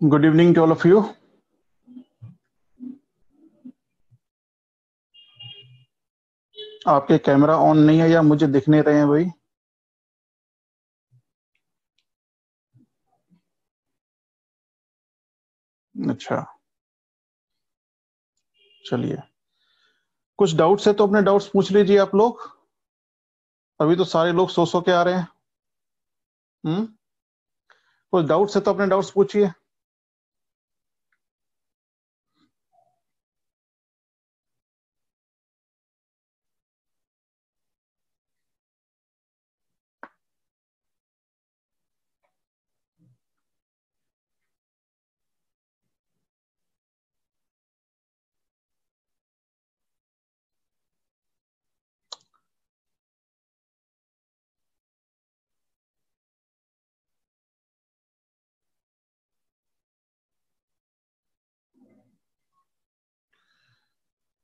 Good evening to all of you. आपके camera on नहीं है या मुझे दिख नहीं रहे हैं भाई? अच्छा, चलिए। कुछ डाउट्स है तो अपने डाउट्स पूछ लीजिए आप लोग। अभी तो सारे लोग सो के आ रहे हैं। कुछ डाउट्स है तो अपने डाउट्स पूछिए।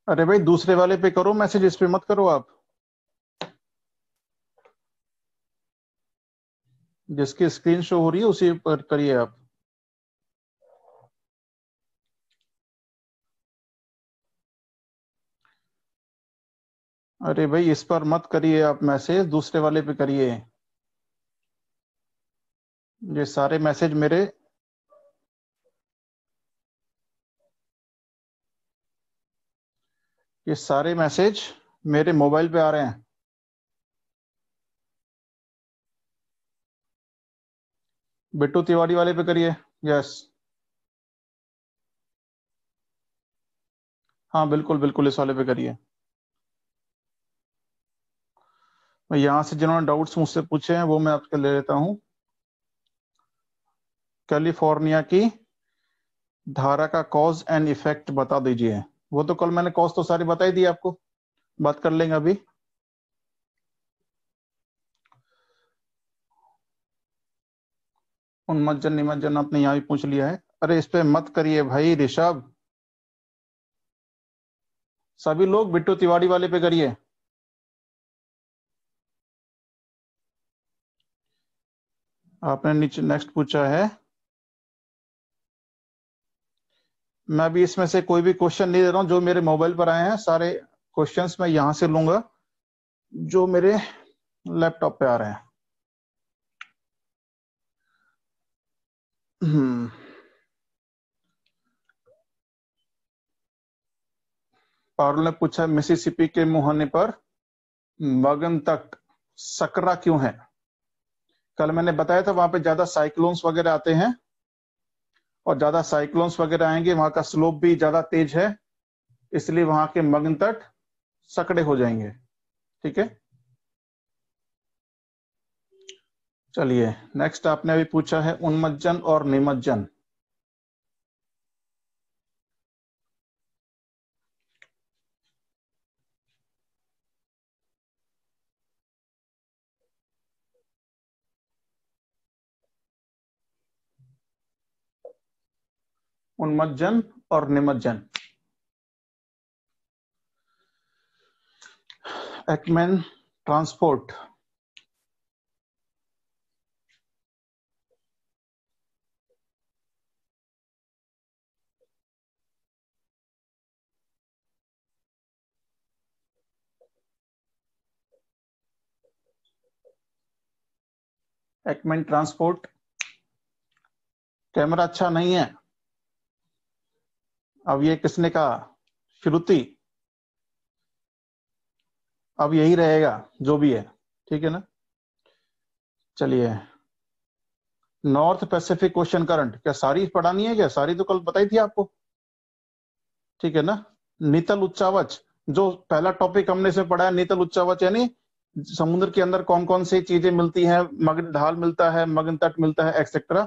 अरे भाई, दूसरे वाले पे करो मैसेज, इस पे मत करो आप। जिसकी स्क्रीन शो हो रही है उसी पर करिए आप। अरे भाई, इस पर मत करिए आप मैसेज, दूसरे वाले पे करिए। ये सारे मैसेज मेरे ये सारे मैसेज मेरे मोबाइल पे आ रहे हैं। बिट्टू तिवारी वाले पे करिए। यस। हाँ, बिल्कुल बिल्कुल, इस वाले पे करिए। मैं यहाँ से जिन्होंने डाउट्स मुझसे पूछे हैं वो मैं आपके ले लेता हूँ। कैलिफोर्निया की धारा का कॉज एंड इफेक्ट बता दीजिए। वो तो कल मैंने कॉज तो सारी बता ही दी आपको, बात कर लेंगे अभी। उन्मज्जन निमज्जन आपने यहाँ भी पूछ लिया है। अरे इस पे मत करिए भाई ऋषभ। सभी लोग बिट्टू तिवारी वाले पे करिए। आपने नीचे नेक्स्ट पूछा है। मैं अभी इसमें से कोई भी क्वेश्चन नहीं दे रहा हूँ। जो मेरे मोबाइल पर आए हैं सारे क्वेश्चंस मैं यहाँ से लूंगा, जो मेरे लैपटॉप पे आ रहे हैं। पारुल ने पूछा, मिसिसिपी के मुहाने पर मगन तक सकरा क्यों है? कल मैंने बताया था वहां पे ज्यादा साइक्लोन्स वगैरह आते हैं, और ज्यादा साइक्लोन्स वगैरह आएंगे, वहां का स्लोप भी ज्यादा तेज है, इसलिए वहां के मगन तट सकड़े हो जाएंगे। ठीक है, चलिए। नेक्स्ट आपने अभी पूछा है उन्मज्जन और निमज्जन। उन्मज्जन और निमज्जन। एक्मेन ट्रांसपोर्ट। एक्मेन ट्रांसपोर्ट। कैमरा अच्छा नहीं है। अब ये किसने कहा? श्रुति। अब यही रहेगा जो भी है, ठीक है ना। चलिए। नॉर्थ पैसिफिक ओशन करंट, क्या सारी पढ़ानी है? क्या सारी तो कल बताई थी आपको, ठीक है ना। नीतल उच्चावच, जो पहला टॉपिक हमने इसमें पढ़ा है, नीतल उच्चावच यानी समुद्र के अंदर कौन कौन सी चीजें मिलती हैं, मगन ढाल मिलता है, मगन तट मिलता है, एक्सेट्रा,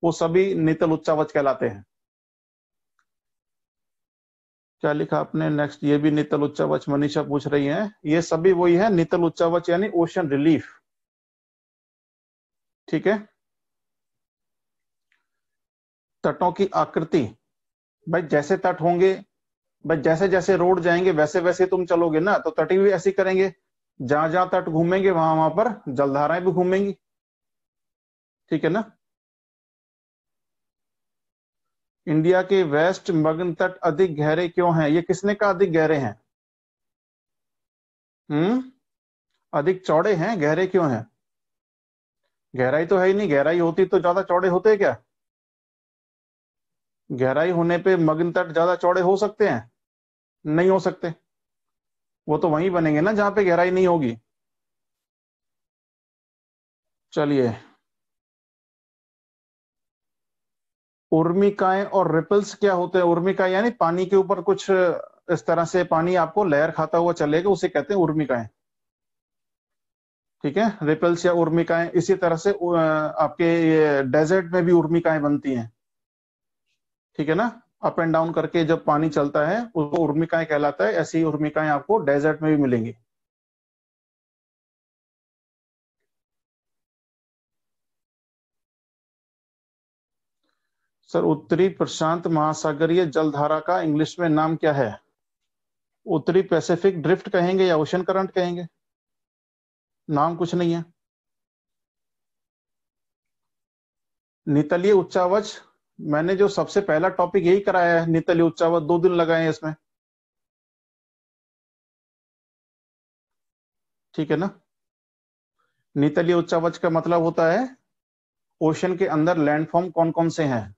वो सभी नीतल उच्चावच कहलाते हैं। क्या लिखा आपने नेक्स्ट? ये भी नीतल उच्चावच मनीषा पूछ रही हैं। ये सभी वही है, नीतल उच्चावच यानी ओशन रिलीफ। ठीक है। तटों की आकृति, भाई जैसे तट होंगे, भाई जैसे जैसे रोड जाएंगे वैसे वैसे तुम चलोगे ना, तो तट भी ऐसे ही करेंगे। जहां जहां तट घूमेंगे वहां वहां पर जलधाराएं भी घूमेंगी। ठीक है ना। इंडिया के वेस्ट मगन तट अधिक गहरे क्यों हैं? ये किसने कहा अधिक गहरे हैं? अधिक चौड़े हैं, गहरे क्यों हैं? गहराई तो है ही नहीं, गहराई होती तो ज्यादा चौड़े होते क्या? गहराई होने पे मगन तट ज्यादा चौड़े हो सकते हैं? नहीं हो सकते। वो तो वहीं बनेंगे ना जहां पे गहराई नहीं होगी। चलिए, उर्मिकाएं और रिपल्स क्या होते हैं? उर्मिकाएं यानी पानी के ऊपर कुछ इस तरह से पानी आपको लहर खाता हुआ चलेगा, उसे कहते हैं उर्मिकाएं। ठीक है, रिपल्स या उर्मिकाएं। इसी तरह से आपके डेजर्ट में भी उर्मिकाएं बनती हैं। ठीक है ना, अप एंड डाउन करके जब पानी चलता है उसको उर्मिकाएं कहलाता है। ऐसी उर्मिकाएं आपको डेजर्ट में भी मिलेंगी। सर, उत्तरी प्रशांत महासागरीय जलधारा का इंग्लिश में नाम क्या है? उत्तरी पैसिफिक ड्रिफ्ट कहेंगे या ओशन करंट कहेंगे? नाम कुछ नहीं है। नितलीय उच्चावच। मैंने जो सबसे पहला टॉपिक यही कराया है, नितलीय उच्चावच, 2 दिन लगाए हैं इसमें। ठीक है ना। नितलीय उच्चावच का मतलब होता है ओशन के अंदर लैंडफॉर्म कौन कौन से हैं।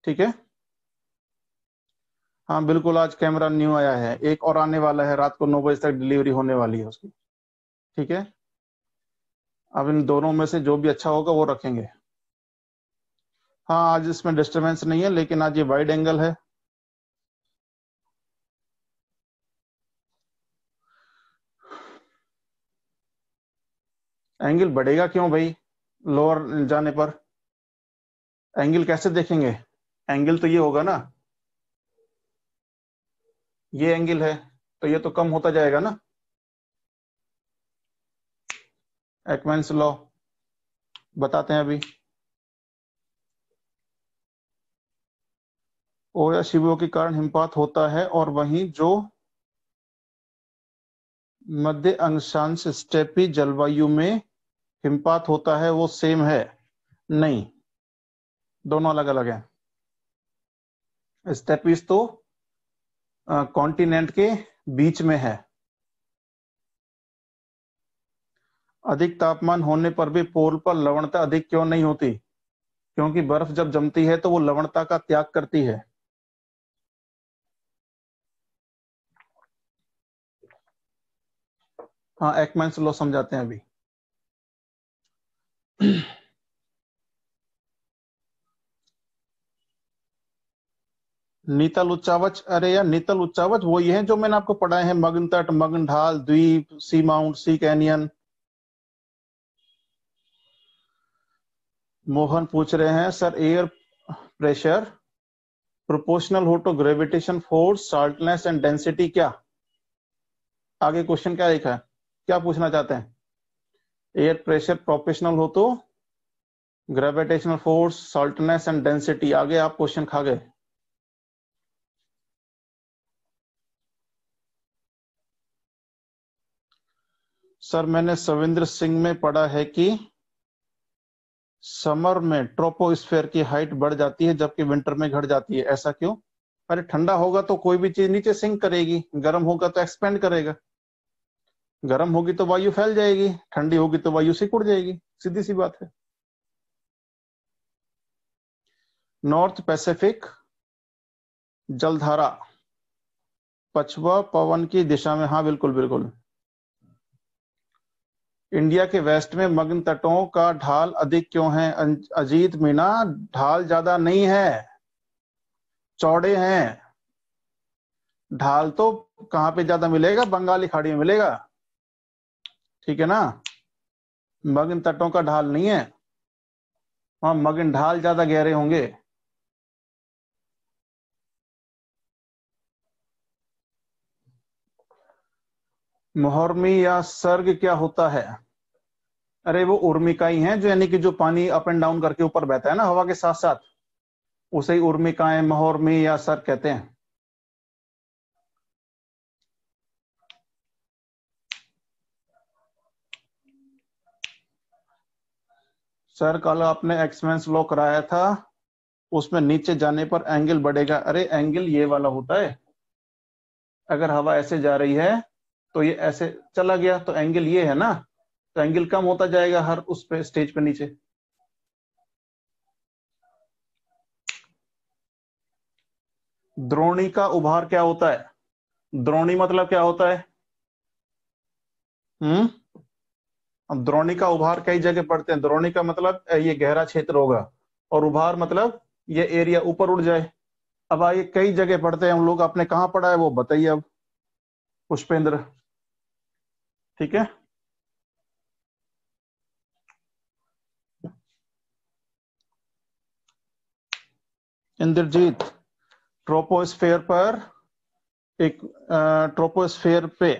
ठीक है। हाँ बिल्कुल, आज कैमरा न्यू आया है, एक और आने वाला है, रात को 9 बजे तक डिलीवरी होने वाली है उसकी। ठीक है। अब इन दोनों में से जो भी अच्छा होगा वो रखेंगे। हाँ, आज इसमें डिस्टरबेंस नहीं है, लेकिन आज ये वाइड एंगल है। एंगल बढ़ेगा क्यों भाई लोअर जाने पर? एंगल कैसे देखेंगे? एंगल तो ये होगा ना, ये एंगल है, तो ये तो कम होता जाएगा ना। एकमैन्स लॉ बताते हैं अभी। ओ या शिवों के कारण हिमपात होता है, और वहीं जो मध्य अक्षांश स्टेपी जलवायु में हिमपात होता है वो सेम है? नहीं, दोनों अलग अलग हैं। स्टेपीज तो कॉन्टिनेंट के बीच में है। अधिक तापमान होने पर भी पोल पर लवणता अधिक क्यों नहीं होती? क्योंकि बर्फ जब जमती है तो वो लवणता का त्याग करती है। हाँ, एकमैन्स लॉ समझाते हैं अभी। नीतल उच्चावच, अरे यार, नीतल उच्चावच वो ये है जो मैंने आपको पढ़ाए हैं, मगन तट, मगन ढाल, द्वीप, sea mount, sea canyon. Mohan पूछ रहे हैं सर, एयर प्रेशर प्रोपोर्शनल हो to gravitation force, saltness and density क्या? आगे क्वेश्चन क्या लिखा है, क्या पूछना चाहते हैं? एयर प्रेशर प्रोपोर्शनल हो तो gravitational force, saltness and density. आगे आप क्वेश्चन खा गए। सर, मैंने सविंद्र सिंह में पढ़ा है कि समर में ट्रोपोस्फेयर की हाइट बढ़ जाती है जबकि विंटर में घट जाती है। ऐसा क्यों? अरे ठंडा होगा तो कोई भी चीज नीचे सिंक करेगी, गर्म होगा तो एक्सपेंड करेगा। गर्म होगी तो वायु फैल जाएगी, ठंडी होगी तो वायु सिकुड़ जाएगी, सीधी सी बात है। नॉर्थ पैसिफिक जलधारा पछुआ पवन की दिशा में, हाँ बिल्कुल बिल्कुल। इंडिया के वेस्ट में मगन तटों का ढाल अधिक क्यों है? अजीत मीना, ढाल ज्यादा नहीं है, चौड़े हैं। ढाल तो कहां पे ज्यादा मिलेगा? बंगाली खाड़ी में मिलेगा। ठीक है ना, मगन तटों का ढाल नहीं है, वहां मगन ढाल ज्यादा गहरे होंगे। मोहर्मी या सर्ग क्या होता है? अरे वो उर्मिकाई हैं, जो यानी कि जो पानी अप एंड डाउन करके ऊपर बहता है ना हवा के साथ साथ, उसे ही उर्मिकाएं, मोहर्मी या सर्ग कहते हैं। सर, कल आपने एक्सपेंस लॉ कराया था, उसमें नीचे जाने पर एंगल बढ़ेगा। अरे एंगल ये वाला होता है, अगर हवा ऐसे जा रही है तो ये ऐसे चला गया तो एंगल ये है ना, तो एंगल कम होता जाएगा हर उस पे स्टेज पे नीचे। द्रोणी का उभार क्या होता है? द्रोणी मतलब क्या होता है? अब द्रोणी का उभार कई जगह पढ़ते हैं। द्रोणी का मतलब ये गहरा क्षेत्र होगा, और उभार मतलब ये एरिया ऊपर उड़ जाए। अब आइए कई जगह पढ़ते हैं हम लोग, आपने कहाँ पढ़ा है वो बताइए अब, पुष्पेंद्र। ठीक है, इंद्रजीत, ट्रोपोस्फेयर पर एक ट्रोपोस्फेयर पे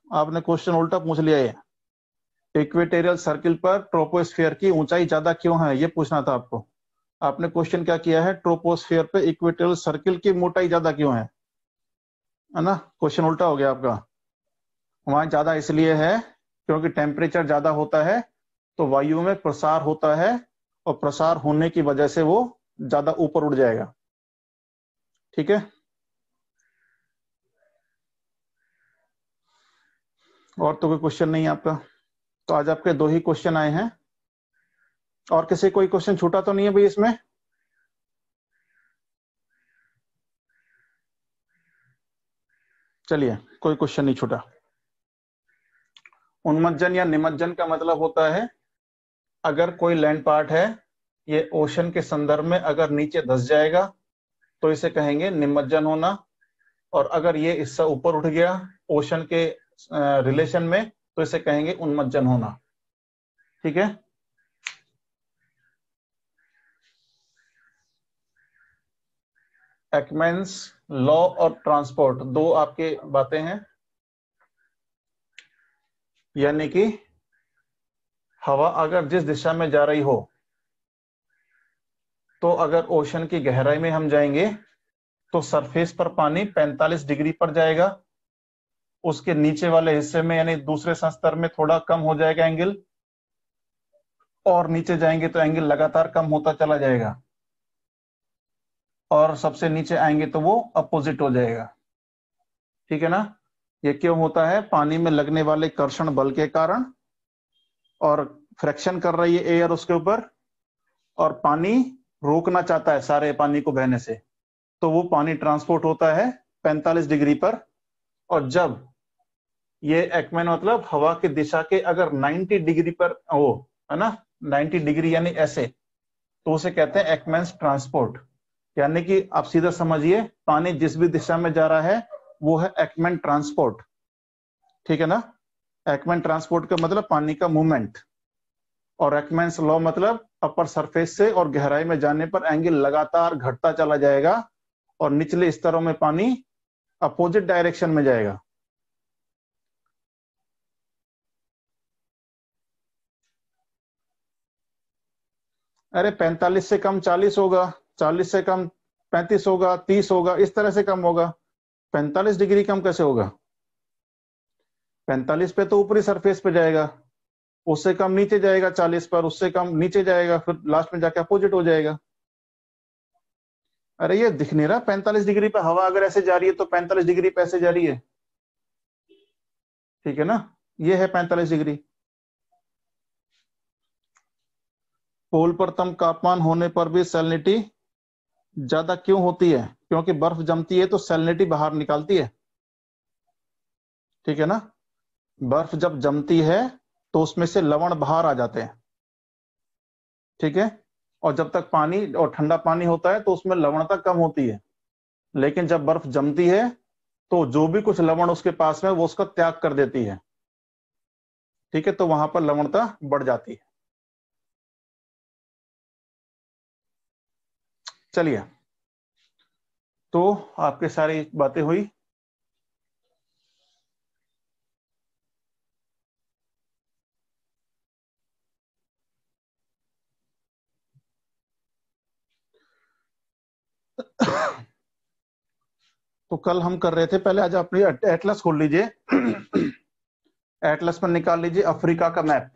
आपने क्वेश्चन उल्टा पूछ लिया है। इक्वेटोरियल सर्किल पर ट्रोपोस्फेयर की ऊंचाई ज्यादा क्यों है, ये पूछना था आपको। आपने क्वेश्चन क्या किया है, ट्रोपोस्फेयर पे इक्वेटोरियल सर्किल की मोटाई ज्यादा क्यों है ना? क्वेश्चन उल्टा हो गया आपका। वहां ज्यादा इसलिए है क्योंकि टेम्परेचर ज्यादा होता है तो वायु में प्रसार होता है, और प्रसार होने की वजह से वो ज्यादा ऊपर उड़ जाएगा। ठीक है, और तो कोई क्वेश्चन नहीं है आपका? तो आज आपके 2 ही क्वेश्चन आए हैं, और किसी कोई क्वेश्चन छूटा तो नहीं है भाई इसमें? चलिए, कोई क्वेश्चन नहीं छूटा। उन्मज्जन या निमज्जन का मतलब होता है, अगर कोई लैंड पार्ट है, ये ओशन के संदर्भ में अगर नीचे धंस जाएगा तो इसे कहेंगे निमज्जन होना, और अगर ये हिस्सा ऊपर उठ गया ओशन के रिलेशन में तो इसे कहेंगे उन्मज्जन होना। ठीक है, एकमैन्स लॉ और ट्रांसपोर्ट 2 आपके बातें हैं, यानी कि हवा अगर जिस दिशा में जा रही हो, तो अगर ओशन की गहराई में हम जाएंगे तो सरफेस पर पानी 45 डिग्री पर जाएगा, उसके नीचे वाले हिस्से में यानी दूसरे स्तर में थोड़ा कम हो जाएगा एंगल, और नीचे जाएंगे तो एंगल लगातार कम होता चला जाएगा, और सबसे नीचे आएंगे तो वो अपोजिट हो जाएगा। ठीक है ना? ये क्यों होता है? पानी में लगने वाले कर्षण बल के कारण, और फ्रैक्शन कर रही है एयर उसके ऊपर, और पानी रोकना चाहता है सारे पानी को बहने से, तो वो पानी ट्रांसपोर्ट होता है 45 डिग्री पर। और जब ये एकमैन मतलब हवा की दिशा के अगर 90 डिग्री पर हो, है ना, 90 डिग्री यानी ऐसे, तो उसे कहते हैं एकमैन्स ट्रांसपोर्ट। यानी कि आप सीधा समझिए, पानी जिस भी दिशा में जा रहा है वो है एकमैन ट्रांसपोर्ट। ठीक है ना? एकमैन ट्रांसपोर्ट का मतलब पानी का मूवमेंट, और एकमैन्स लॉ मतलब अपर सरफेस से और गहराई में जाने पर एंगल लगातार घटता चला जाएगा, और निचले स्तरों में पानी अपोजिट डायरेक्शन में जाएगा। अरे 45 से कम 40 होगा, 40 से कम 35 होगा, 30 होगा, इस तरह से कम होगा। 45 डिग्री कम कैसे होगा? 45 पे तो ऊपरी सरफेस पे जाएगा, उससे कम नीचे जाएगा 40 पर, उससे कम नीचे जाएगा, फिर लास्ट में जाके अपोजिट हो जाएगा। अरे ये दिख नहीं रहा? 45 डिग्री पे हवा अगर ऐसे जा रही है तो 45 डिग्री पे ऐसे जा रही है। ठीक है ना? ये है 45 डिग्री। पोल पर कम तापमान होने पर भी सैलिनिटी ज्यादा क्यों होती है? क्योंकि बर्फ जमती है तो सैलिनिटी बाहर निकालती है। ठीक है ना? बर्फ जब जमती है तो उसमें से लवण बाहर आ जाते हैं। ठीक है, और जब तक पानी और ठंडा पानी होता है तो उसमें लवणता कम होती है, लेकिन जब बर्फ जमती है तो जो भी कुछ लवण उसके पास में वो उसका त्याग कर देती है। ठीक है, तो वहां पर लवणता बढ़ जाती है। चलिए, तो आपके सारी बातें हुई। तो कल हम कर रहे थे, पहले आज अपनी एटलस खोल लीजिए। एटलस पर निकाल लीजिए अफ्रीका का मैप।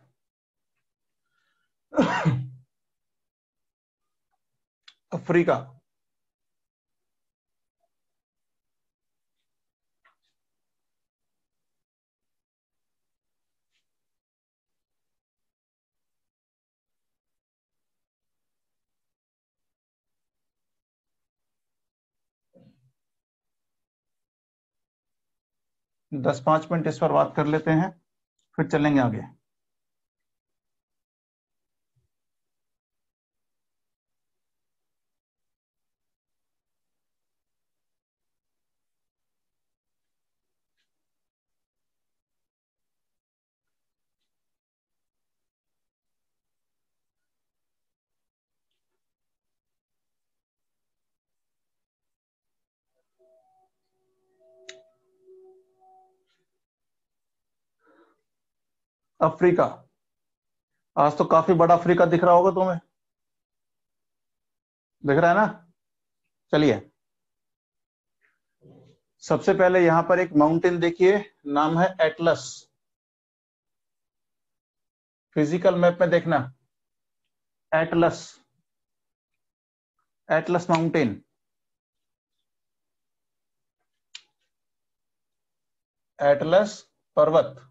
अफ्रीका। दस 5 मिनट इस पर बात कर लेते हैं, फिर चलेंगे आगे। अफ्रीका। आज तो काफी बड़ा अफ्रीका दिख रहा होगा तुम्हें, दिख रहा है ना? चलिए, सबसे पहले यहां पर एक माउंटेन देखिए, नाम है एटलस। फिजिकल मैप में देखना, एटलस, एटलस माउंटेन। एटलस पर्वत।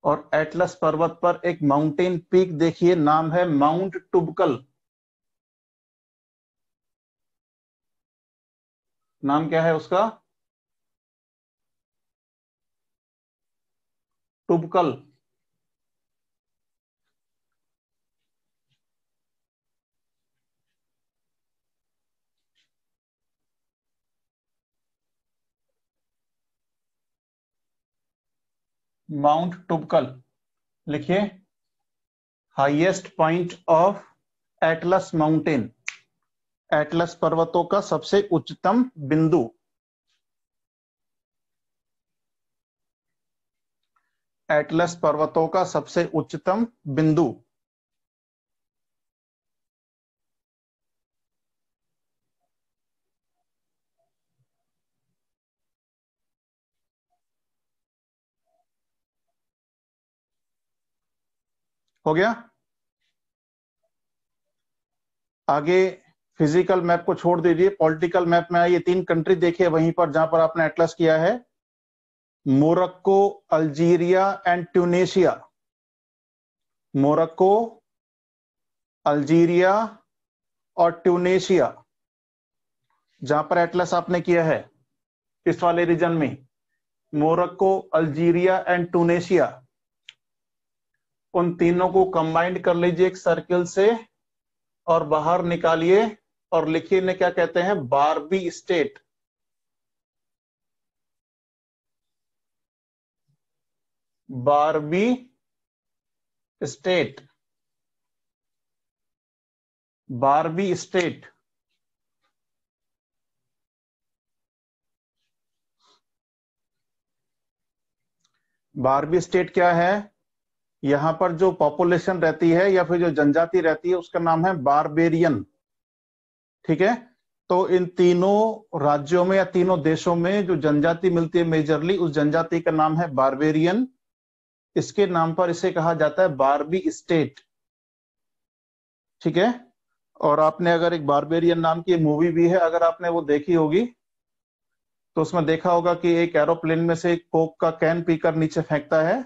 और एटलस पर्वत पर एक माउंटेन पीक देखिए, नाम है माउंट टुबकल। नाम क्या है उसका? टुबकल। माउंट टुबकल लिखिए, highest point of Atlas mountain, Atlas पर्वतों का सबसे उच्चतम बिंदु। एटलस पर्वतों का सबसे उच्चतम बिंदु। हो गया? आगे फिजिकल मैप को छोड़ दीजिए, पॉलिटिकल मैप में आइए। 3 कंट्री देखिए वहीं पर जहां पर आपने एटलस किया है, Morocco, Algeria and Tunisia. Morocco, Algeria और ट्यूनेशिया, जहां पर एटलस आपने किया है इस वाले रीजन में, मोरक्को, अल्जीरिया एंड ट्यूनेशिया, उन तीनों को कंबाइंड कर लीजिए एक सर्किल से और बाहर निकालिए और लिखिए इन्हें क्या कहते हैं? Barbie state. Barbie state, Barbie state. Barbie state क्या है? यहां पर जो पॉपुलेशन रहती है या फिर जो जनजाति रहती है उसका नाम है बारबेरियन। ठीक है? तो इन तीनों राज्यों में या तीनों देशों में जो जनजाति मिलती है मेजरली, उस जनजाति का नाम है बारबेरियन। इसके नाम पर इसे कहा जाता है बारबी स्टेट। ठीक है? और आपने अगर एक बारबेरियन नाम की मूवी भी है, अगर आपने वो देखी होगी तो उसमें देखा होगा कि एक एरोप्लेन में से कोक का कैन पीकर नीचे फेंकता है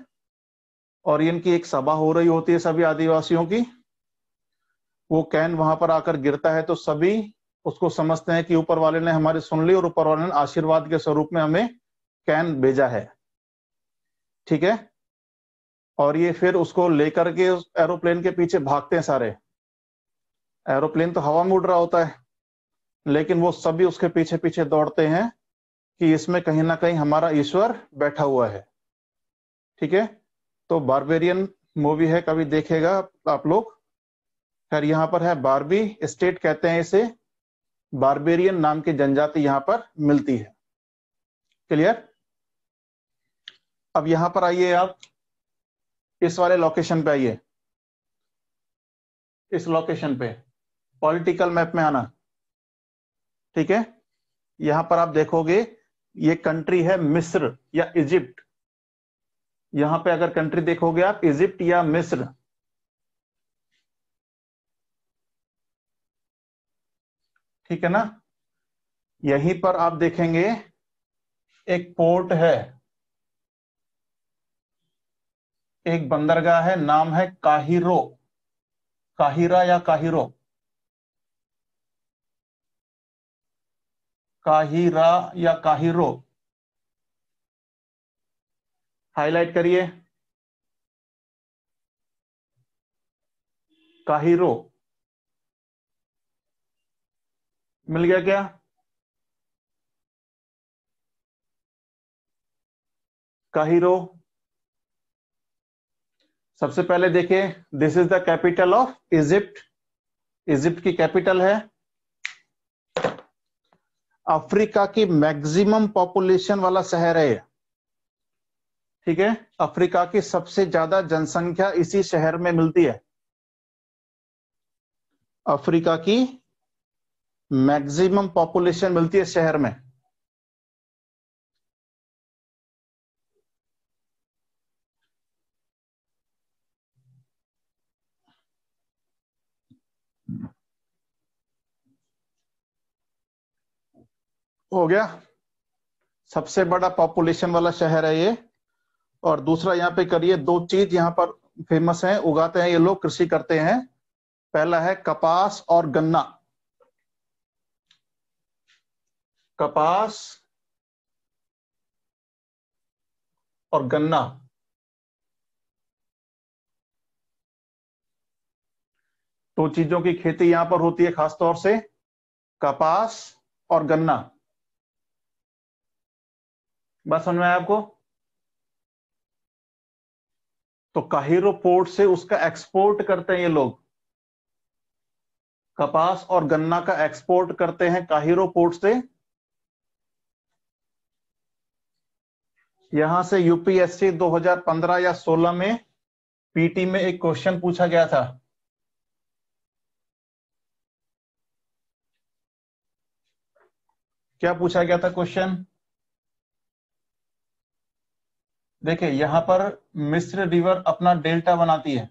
और इनकी एक सभा हो रही होती है सभी आदिवासियों की। वो कैन वहां पर आकर गिरता है तो सभी उसको समझते हैं कि ऊपर वाले ने हमारी सुन ली और ऊपर वाले ने आशीर्वाद के स्वरूप में हमें कैन भेजा है। ठीक है? और ये फिर उसको लेकर के उस एरोप्लेन के पीछे भागते हैं सारे। एरोप्लेन तो हवा में उड़ रहा होता है, लेकिन वो सभी उसके पीछे पीछे दौड़ते हैं कि इसमें कहीं ना कहीं हमारा ईश्वर बैठा हुआ है। ठीक है? तो बारबेरियन मूवी है, कभी देखेगा आप लोग। खैर यहाँ पर है बारबी स्टेट कहते हैं इसे, बारबेरियन नाम की जनजाति यहां पर मिलती है। क्लियर? अब यहां पर आइए, आप इस वाले लोकेशन पे आइए, इस लोकेशन पे पॉलिटिकल मैप में आना। ठीक है? यहां पर आप देखोगे ये कंट्री है मिस्र या इजिप्ट। यहां पे अगर कंट्री देखोगे आप, इजिप्ट या मिस्र, ठीक है ना। यहीं पर आप देखेंगे एक पोर्ट है, एक बंदरगाह है, नाम है काहिरो, काहिरा या काहिरो, काहिरा या काहिरो, हाईलाइट करिए, काहिरो। मिल गया क्या? काहिरो। सबसे पहले देखिए, this is the capital of Egypt, Egypt की कैपिटल है। अफ्रीका की मैक्सिमम पॉपुलेशन वाला शहर है ये, ठीक है। अफ्रीका की सबसे ज्यादा जनसंख्या इसी शहर में मिलती है। अफ्रीका की मैक्सिमम पॉपुलेशन मिलती है शहर में। हो गया, सबसे बड़ा पॉपुलेशन वाला शहर है ये। और दूसरा यहाँ पे करिए, दो चीज यहाँ पर फेमस है, उगाते हैं ये लोग, कृषि करते हैं। पहला है कपास और गन्ना, कपास और गन्ना, दो चीजों की खेती यहां पर होती है, खासतौर से कपास और गन्ना। बात समझ में आया आपको? तो काहिरो पोर्ट से उसका एक्सपोर्ट करते हैं ये लोग, कपास और गन्ना का एक्सपोर्ट करते हैं काहिरो पोर्ट से। यहां से यूपीएससी 2015 या 16 में पीटी में एक क्वेश्चन पूछा गया था। क्या पूछा गया था क्वेश्चन? देखिए यहां पर मिस्र रिवर अपना डेल्टा बनाती है,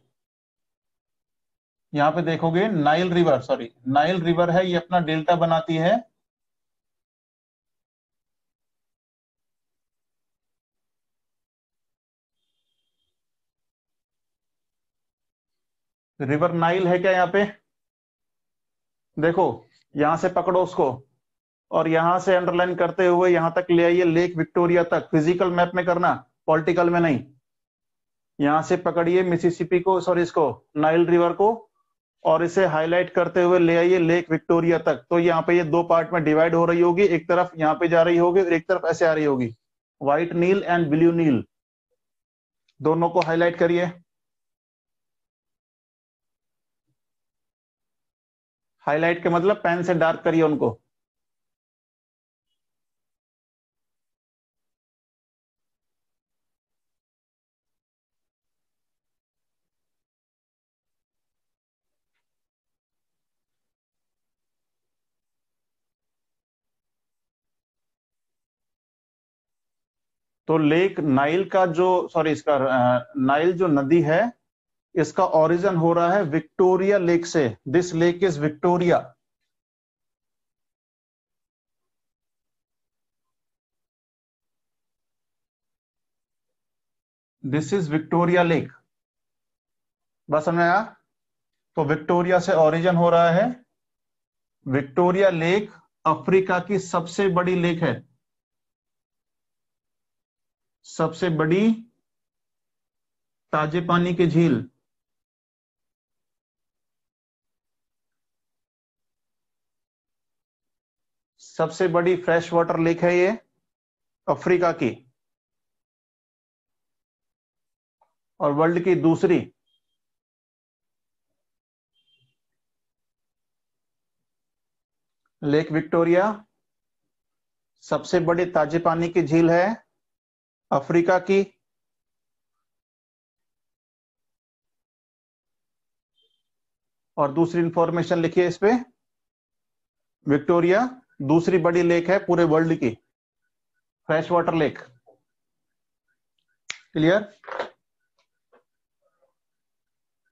यहां पे देखोगे Nile river, sorry Nile river है, ये अपना डेल्टा बनाती है। रिवर नाइल है क्या यहाँ पे? देखो, यहां से पकड़ो उसको और यहां से अंडरलाइन करते हुए यहां तक ले आइए, लेक विक्टोरिया तक। फिजिकल मैप में करना, पॉलिटिकल में नहीं। यहां से पकड़िए मिसिसिपी को, सॉरी इसको, नाइल रिवर को, और इसे हाईलाइट करते हुए ले आइए लेक विक्टोरिया तक। तो यहाँ पे ये दो पार्ट में डिवाइड हो रही होगी, एक तरफ यहाँ पे जा रही होगी और एक तरफ ऐसे आ रही होगी, व्हाइट नील एंड ब्लू नील, दोनों को हाईलाइट करिए। हाईलाइट के मतलब पेन से डार्क करिए उनको। तो लेक नाइल का जो, सॉरी इसका नाइल जो नदी है, इसका ओरिजिन हो रहा है विक्टोरिया लेक से। This lake is Victoria. This is Victoria lake. बस समझ में आया? तो विक्टोरिया से ओरिजिन हो रहा है। विक्टोरिया लेक अफ्रीका की सबसे बड़ी लेक है, सबसे बड़ी ताजे पानी की झील। सबसे बड़ी फ्रेश वाटर लेक है ये अफ्रीका की, और वर्ल्ड की दूसरी। लेक विक्टोरिया सबसे बड़ी ताजे पानी की झील है अफ्रीका की। और दूसरी इंफॉर्मेशन लिखिए इस पे, विक्टोरिया दूसरी बड़ी लेक है पूरे वर्ल्ड की, फ्रेश वाटर लेक। क्लियर?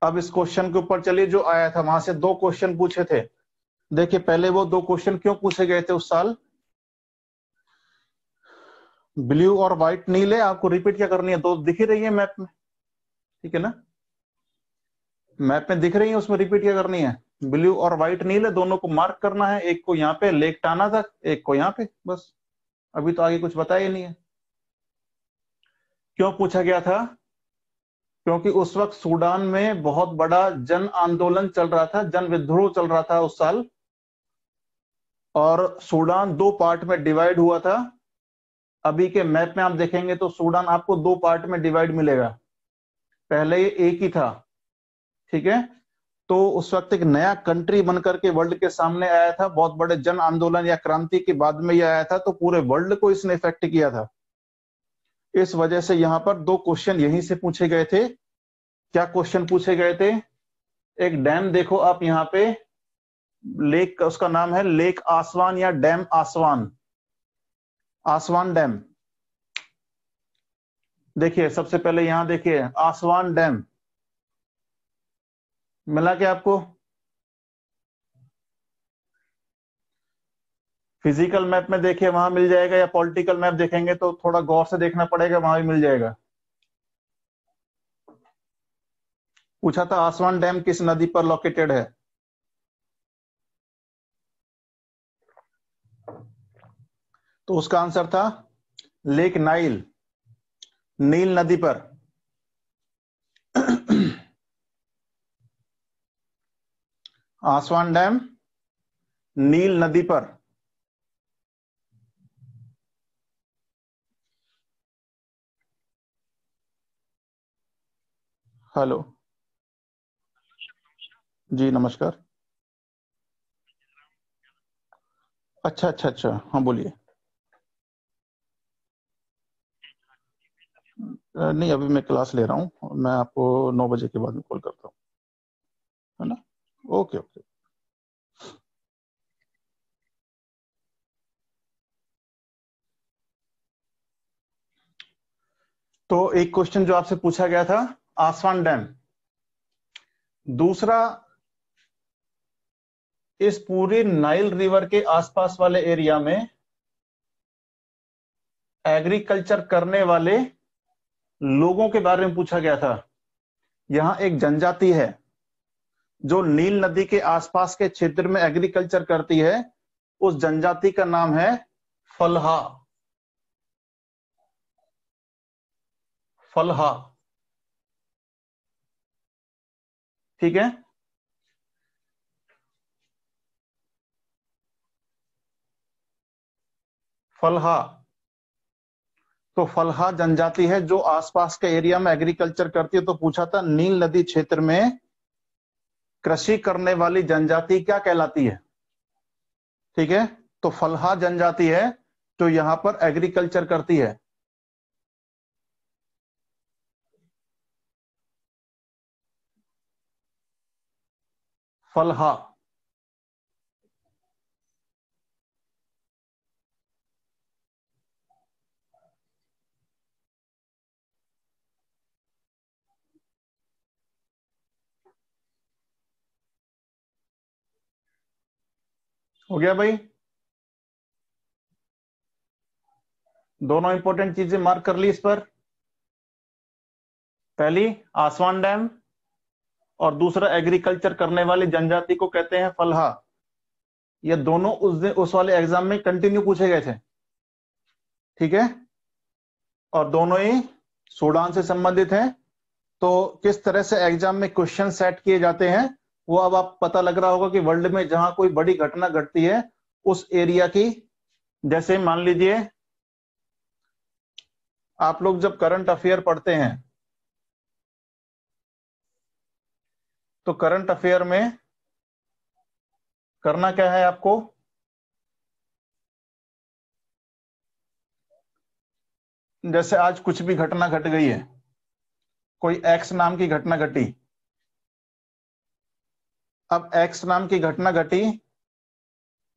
अब इस क्वेश्चन के ऊपर चलिए, जो आया था वहां से 2 क्वेश्चन पूछे थे। देखिए पहले वो 2 क्वेश्चन क्यों पूछे गए थे उस साल। ब्लू और व्हाइट नील है, आपको रिपीट क्या करनी है, 2 दिख ही रही है मैप में, ठीक है ना, मैप में दिख रही है, उसमें रिपीट क्या करनी है, ब्लू और व्हाइट नील है, दोनों को मार्क करना है, एक को यहाँ पे लेक टाना तक, एक को यहाँ पे, बस। अभी तो आगे कुछ बताया ही नहीं है। क्यों पूछा गया था? क्योंकि उस वक्त सूडान में बहुत बड़ा जन आंदोलन चल रहा था, जन विद्रोह चल रहा था उस साल, और सूडान 2 पार्ट में डिवाइड हुआ था। अभी के मैप में आप देखेंगे तो सूडान आपको 2 पार्ट में डिवाइड मिलेगा, पहले ये एक ही था, ठीक है। तो उस वक्त एक नया कंट्री बनकर के वर्ल्ड के सामने आया था, बहुत बड़े जन आंदोलन या क्रांति के बाद में ये आया था, तो पूरे वर्ल्ड को इसने इफेक्ट किया था। इस वजह से यहां पर 2 क्वेश्चन यहीं से पूछे गए थे। क्या क्वेश्चन पूछे गए थे? एक डैम देखो आप यहाँ पे, लेक, उसका नाम है लेक आसवान या डैम आसवान, आसवान डैम। देखिए सबसे पहले यहां देखिए आसवान डैम मिला क्या आपको? फिजिकल मैप में देखिए वहां मिल जाएगा, या पॉलिटिकल मैप देखेंगे तो थोड़ा गौर से देखना पड़ेगा, वहां भी मिल जाएगा। पूछा था आसवान डैम किस नदी पर लोकेटेड है, तो उसका आंसर था लेक नाइल, नील नदी पर। आसवान डैम नील नदी पर। हेलो जी, नमस्कार। अच्छा अच्छा अच्छा, हाँ बोलिए। नहीं, अभी मैं क्लास ले रहा हूँ, मैं आपको 9 बजे के बाद में कॉल करता हूँ, है ना? Okay okay. तो एक क्वेश्चन जो आपसे पूछा गया था आसवान डैम। दूसरा, इस पूरे नाइल रिवर के आसपास वाले एरिया में एग्रीकल्चर करने वाले लोगों के बारे में पूछा गया था। यहां एक जनजाति है जो नील नदी के आसपास के क्षेत्र में एग्रीकल्चर करती है, उस जनजाति का नाम है फलहा। फलहा, ठीक है। फलहा, तो फलहा जनजाति है जो आसपास के एरिया में एग्रीकल्चर करती है। तो पूछा था नील नदी क्षेत्र में कृषि करने वाली जनजाति क्या कहलाती है, ठीक है। तो फलहा जनजाति है जो यहां पर एग्रीकल्चर करती है। फलहा, हो गया भाई? दोनों इंपॉर्टेंट चीजें मार्क कर ली इस पर। पहली आसवान डैम, और दूसरा एग्रीकल्चर करने वाली जनजाति को कहते हैं फलहा। ये दोनों उस वाले एग्जाम में कंटिन्यू पूछे गए थे, ठीक है, और दोनों ही सूडान से संबंधित हैं। तो किस तरह से एग्जाम में क्वेश्चन सेट किए जाते हैं वो अब आप पता लग रहा होगा कि वर्ल्ड में जहां कोई बड़ी घटना घटती है उस एरिया की, जैसे मान लीजिए आप लोग जब करंट अफेयर पढ़ते हैं तो करंट अफेयर में करना क्या है आपको, जैसे आज कुछ भी घटना घट गई है, कोई एक्स नाम की घटना घटी। अब एक्स नाम की घटना घटी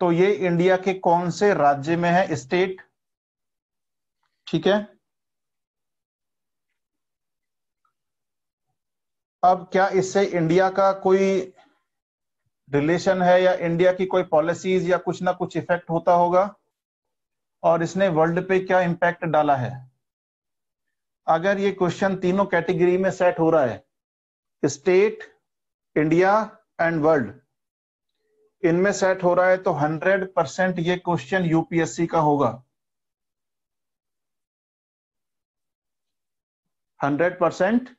तो ये इंडिया के कौन से राज्य में है, स्टेट, ठीक है। अब क्या इससे इंडिया का कोई रिलेशन है या इंडिया की कोई पॉलिसीज या कुछ ना कुछ इफेक्ट होता होगा, और इसने वर्ल्ड पे क्या इम्पैक्ट डाला है? अगर ये क्वेश्चन तीनों कैटेगरी में सेट हो रहा है, स्टेट, इंडिया एंड वर्ल्ड, इनमें सेट हो रहा है, तो 100% ये क्वेश्चन यूपीएससी का होगा। 100%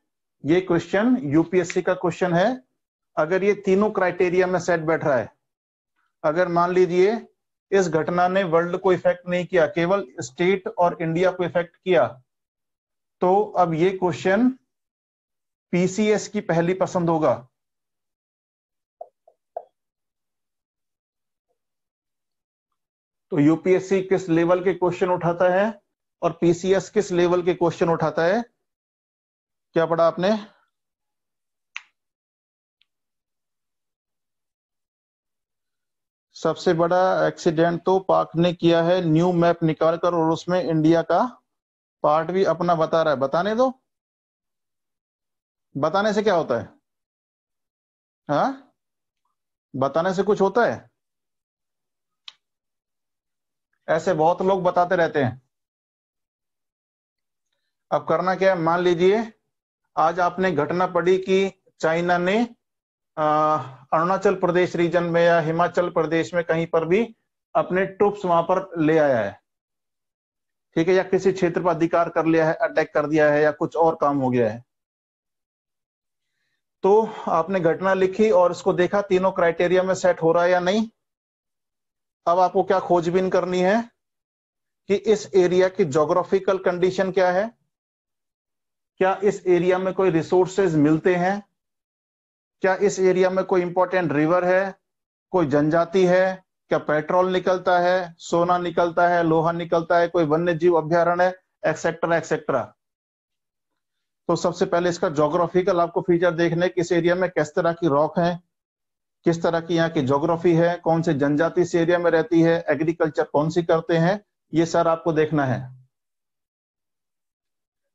ये क्वेश्चन यूपीएससी का क्वेश्चन है, अगर ये तीनों क्राइटेरिया में सेट बैठ रहा है। अगर मान लीजिए इस घटना ने वर्ल्ड को इफेक्ट नहीं किया, केवल स्टेट और इंडिया को इफेक्ट किया, तो अब ये क्वेश्चन पीसीएस की पहली पसंद होगा। तो यूपीएससी किस लेवल के क्वेश्चन उठाता है और पीसीएस किस लेवल के क्वेश्चन उठाता है? क्या पढ़ा आपने? सबसे बड़ा एक्सीडेंट तो पाक ने किया है, न्यू मैप निकालकर, और उसमें इंडिया का पार्ट भी अपना बता रहा है। बताने दो, बताने से क्या होता है? हाँ, बताने से कुछ होता है? ऐसे बहुत लोग बताते रहते हैं। अब करना क्या है, मान लीजिए आज आपने घटना पढ़ी कि चाइना ने अरुणाचल प्रदेश रीजन में या हिमाचल प्रदेश में कहीं पर भी अपने ट्रूप्स वहां पर ले आया है, ठीक है, या किसी क्षेत्र पर अधिकार कर लिया है, अटैक कर दिया है, या कुछ और काम हो गया है। तो आपने घटना लिखी और इसको देखा तीनों क्राइटेरिया में सेट हो रहा है या नहीं। अब आपको क्या खोजबीन करनी है कि इस एरिया की ज्योग्राफिकल कंडीशन क्या है, क्या इस एरिया में कोई रिसोर्सेज मिलते हैं, क्या इस एरिया में कोई इंपॉर्टेंट रिवर है, कोई जनजाति है, क्या पेट्रोल निकलता है, सोना निकलता है, लोहा निकलता है, कोई वन्य जीव अभ्यारण्य है, एक्सेट्रा एक्सेट्रा। तो सबसे पहले इसका ज्योग्राफिकल आपको फीचर देखने, किस एरिया में किस तरह की रॉक है, किस तरह की यहाँ की ज्योग्राफी है, कौन से जनजाति इस एरिया में रहती है, एग्रीकल्चर कौन सी करते हैं, ये सर आपको देखना है।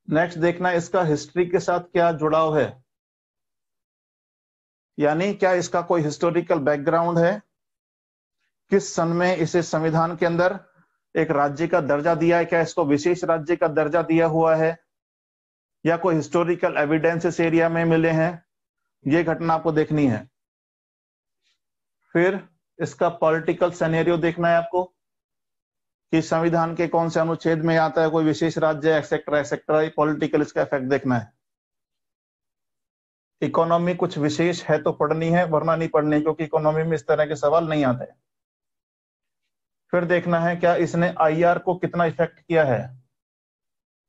नेक्स्ट देखना है इसका हिस्ट्री के साथ क्या जुड़ाव है, यानी क्या इसका कोई हिस्टोरिकल बैकग्राउंड है, किस सन में इसे संविधान के अंदर एक राज्य का दर्जा दिया है, क्या इसको विशेष राज्य का दर्जा दिया हुआ है, या कोई हिस्टोरिकल एविडेंस इस एरिया में मिले हैं, ये घटना आपको देखनी है। फिर इसका पॉलिटिकल सिनेरियो देखना है आपको कि संविधान के कौन से अनुच्छेद में आता है, कोई विशेष राज्य, एक्सेट्रा एक्सेट्रा, पॉलिटिकल इसका इफेक्ट देखना है। इकोनॉमी कुछ विशेष है तो पढ़नी है, वरना नहीं पढ़नी, क्योंकि इकोनॉमी में इस तरह के सवाल नहीं आते। फिर देखना है क्या इसने आईआर को कितना इफेक्ट किया है,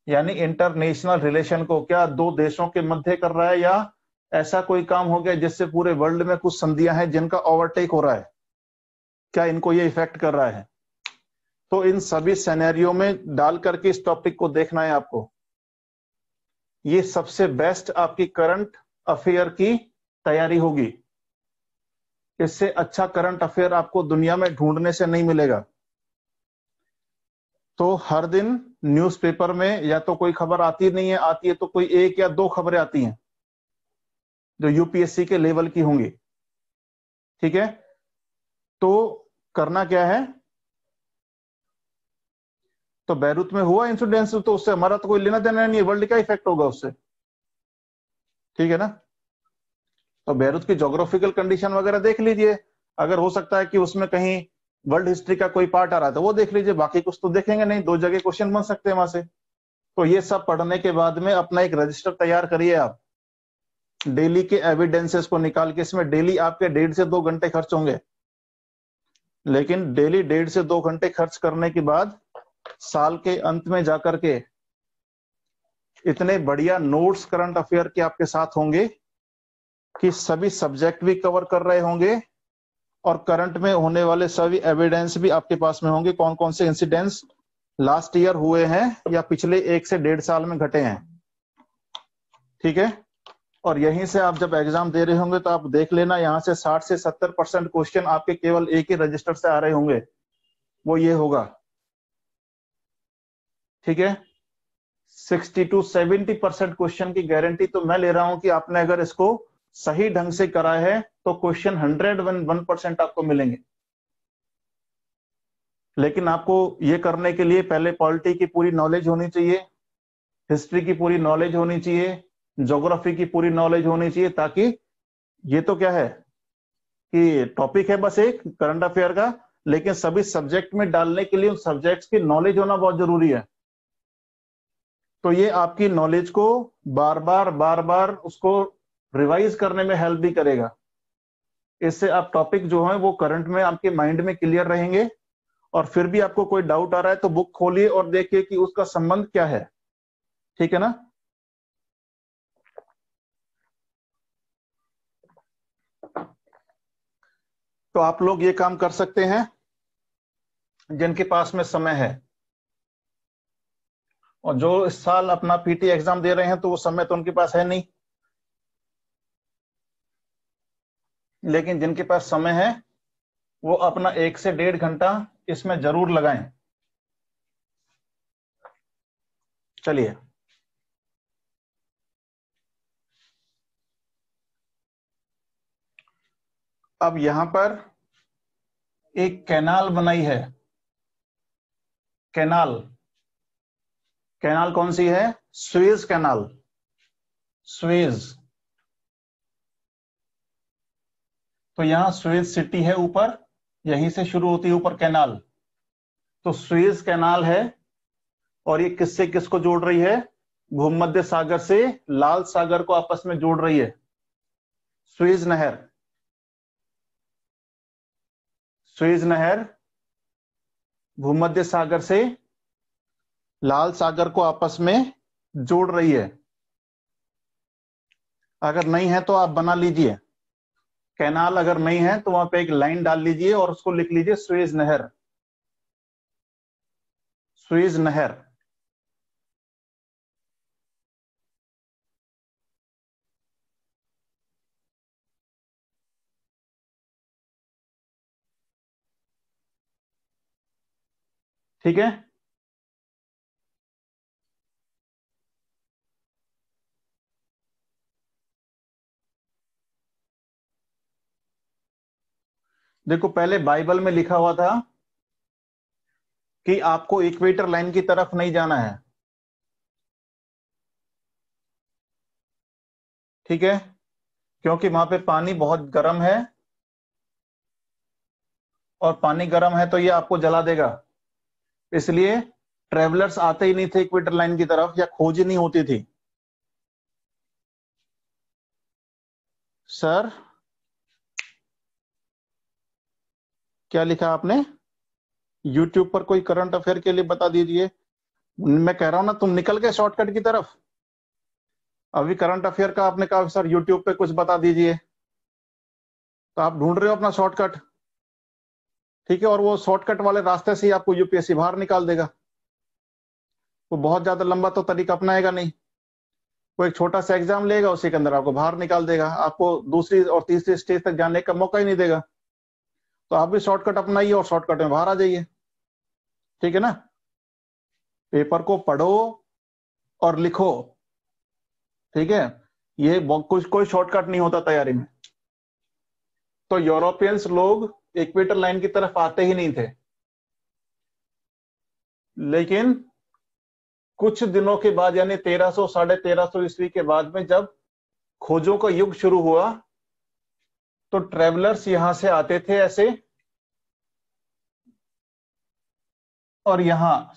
यानी इंटरनेशनल रिलेशन को, क्या दो देशों के मध्य कर रहा है, या ऐसा कोई काम हो गया जिससे पूरे वर्ल्ड में कुछ संधियां हैं जिनका ओवरटेक हो रहा है, क्या इनको ये इफेक्ट कर रहा है। तो इन सभी सिनेरियो में डाल करके इस टॉपिक को देखना है आपको। ये सबसे बेस्ट आपकी करंट अफेयर की तैयारी होगी। इससे अच्छा करंट अफेयर आपको दुनिया में ढूंढने से नहीं मिलेगा। तो हर दिन न्यूज़पेपर में या तो कोई खबर आती नहीं है, आती है तो कोई एक या दो खबरें आती हैं जो यूपीएससी के लेवल की होंगी, ठीक है। तो करना क्या है, तो बैरूत में हुआ इंसिडेंस, तो उससे हमारा तो कोई लेना देना नहीं है, वर्ल्ड का इफेक्ट होगा उससे, ठीक है ना। तो बैरूत की ज्योग्राफिकल कंडीशन वगैरह देख लीजिए, अगर हो सकता है कि उसमें कहीं वर्ल्ड हिस्ट्री का कोई पार्ट आ रहा है तो वो देख लीजिए, बाकी कुछ तो देखेंगे नहीं, दो जगह क्वेश्चन बन सकते हैं वहां से। तो ये सब पढ़ने के बाद में अपना एक रजिस्टर तैयार करिए आप, डेली के एविडेंसेस को निकाल के। इसमें डेली आपके 1.5 से 2 घंटे खर्च होंगे, लेकिन डेली 1.5 से 2 घंटे खर्च करने के बाद साल के अंत में जाकर के इतने बढ़िया नोट्स करंट अफेयर के आपके साथ होंगे कि सभी सब्जेक्ट भी कवर कर रहे होंगे, और करंट में होने वाले सभी एविडेंस भी आपके पास में होंगे, कौन कौन से इंसिडेंट्स लास्ट ईयर हुए हैं या पिछले 1 से 1.5 साल में घटे हैं, ठीक है। और यहीं से आप जब एग्जाम दे रहे होंगे तो आप देख लेना, यहां से 60 से 70% क्वेश्चन आपके केवल एक ही रजिस्टर से आ रहे होंगे, वो ये होगा, ठीक है। 60 to 70% क्वेश्चन की गारंटी तो मैं ले रहा हूं कि आपने अगर इसको सही ढंग से करा है तो क्वेश्चन 101% आपको मिलेंगे। लेकिन आपको ये करने के लिए पहले पॉलिटी की पूरी नॉलेज होनी चाहिए, हिस्ट्री की पूरी नॉलेज होनी चाहिए, ज्योग्राफी की पूरी नॉलेज होनी चाहिए, ताकि ये तो क्या है कि टॉपिक है बस एक करंट अफेयर का, लेकिन सभी सब्जेक्ट में डालने के लिए उन सब्जेक्ट्स की नॉलेज होना बहुत जरूरी है। तो ये आपकी नॉलेज को बार बार उसको रिवाइज करने में हेल्प भी करेगा। इससे आप टॉपिक जो है वो करंट में आपके माइंड में क्लियर रहेंगे, और फिर भी आपको कोई डाउट आ रहा है तो बुक खोलिए और देखिए कि उसका संबंध क्या है। ठीक है ना? तो आप लोग ये काम कर सकते हैं जिनके पास में समय है, और जो इस साल अपना पीटी एग्जाम दे रहे हैं तो वो समय तो उनके पास है नहीं, लेकिन जिनके पास समय है वो अपना 1 से 1.5 घंटा इसमें जरूर लगाएं। चलिए, अब यहां पर एक कैनाल बनाई है। कैनाल, कैनाल कौन सी है? Suez canal. स्वेज, तो यहां स्वेज सिटी है ऊपर, यहीं से शुरू होती है ऊपर कैनाल। तो स्वेज कैनाल है, और ये किससे किसको जोड़ रही है? भूमध्य सागर से लाल सागर को आपस में जोड़ रही है। स्वेज नहर, स्वेज नहर भूमध्य सागर से लाल सागर को आपस में जोड़ रही है। अगर नहीं है तो आप बना लीजिए, कैनाल अगर नहीं है तो वहां पे एक लाइन डाल लीजिए और उसको लिख लीजिए स्वेज नहर। स्वेज नहर। ठीक है? देखो, पहले बाइबल में लिखा हुआ था कि आपको इक्वेटर लाइन की तरफ नहीं जाना है। ठीक है? क्योंकि वहां पे पानी बहुत गर्म है, और पानी गर्म है तो ये आपको जला देगा। इसलिए ट्रेवलर्स आते ही नहीं थे इक्वेटर लाइन की तरफ, या खोज ही नहीं होती थी। सर, क्या लिखा आपने? यूट्यूब पर कोई करंट अफेयर के लिए बता दीजिए। मैं कह रहा हूं ना, तुम निकल गए शॉर्टकट की तरफ। अभी करंट अफेयर का आपने कहा सर यूट्यूब पे कुछ बता दीजिए, तो आप ढूंढ रहे हो अपना शॉर्टकट। ठीक है? और वो शॉर्टकट वाले रास्ते से ही आपको यूपीएससी बाहर निकाल देगा। वो बहुत ज्यादा लंबा तो तरीका अपनाएगा नहीं, वो एक छोटा सा एग्जाम लेगा, उसी के अंदर आपको बाहर निकाल देगा, आपको दूसरी और तीसरी स्टेज तक जाने का मौका ही नहीं देगा। तो आप भी शॉर्टकट अपनाइए और शॉर्टकट में बाहर आ जाइए। ठीक है ना? पेपर को पढ़ो और लिखो। ठीक है? ये कुछ कोई शॉर्टकट नहीं होता तैयारी में। तो यूरोपियंस लोग इक्वेटर लाइन की तरफ आते ही नहीं थे, लेकिन कुछ दिनों के बाद, यानी 1300 1350 ईस्वी के बाद में जब खोजों का युग शुरू हुआ, तो ट्रेवलर्स यहां से आते थे ऐसे, और यहां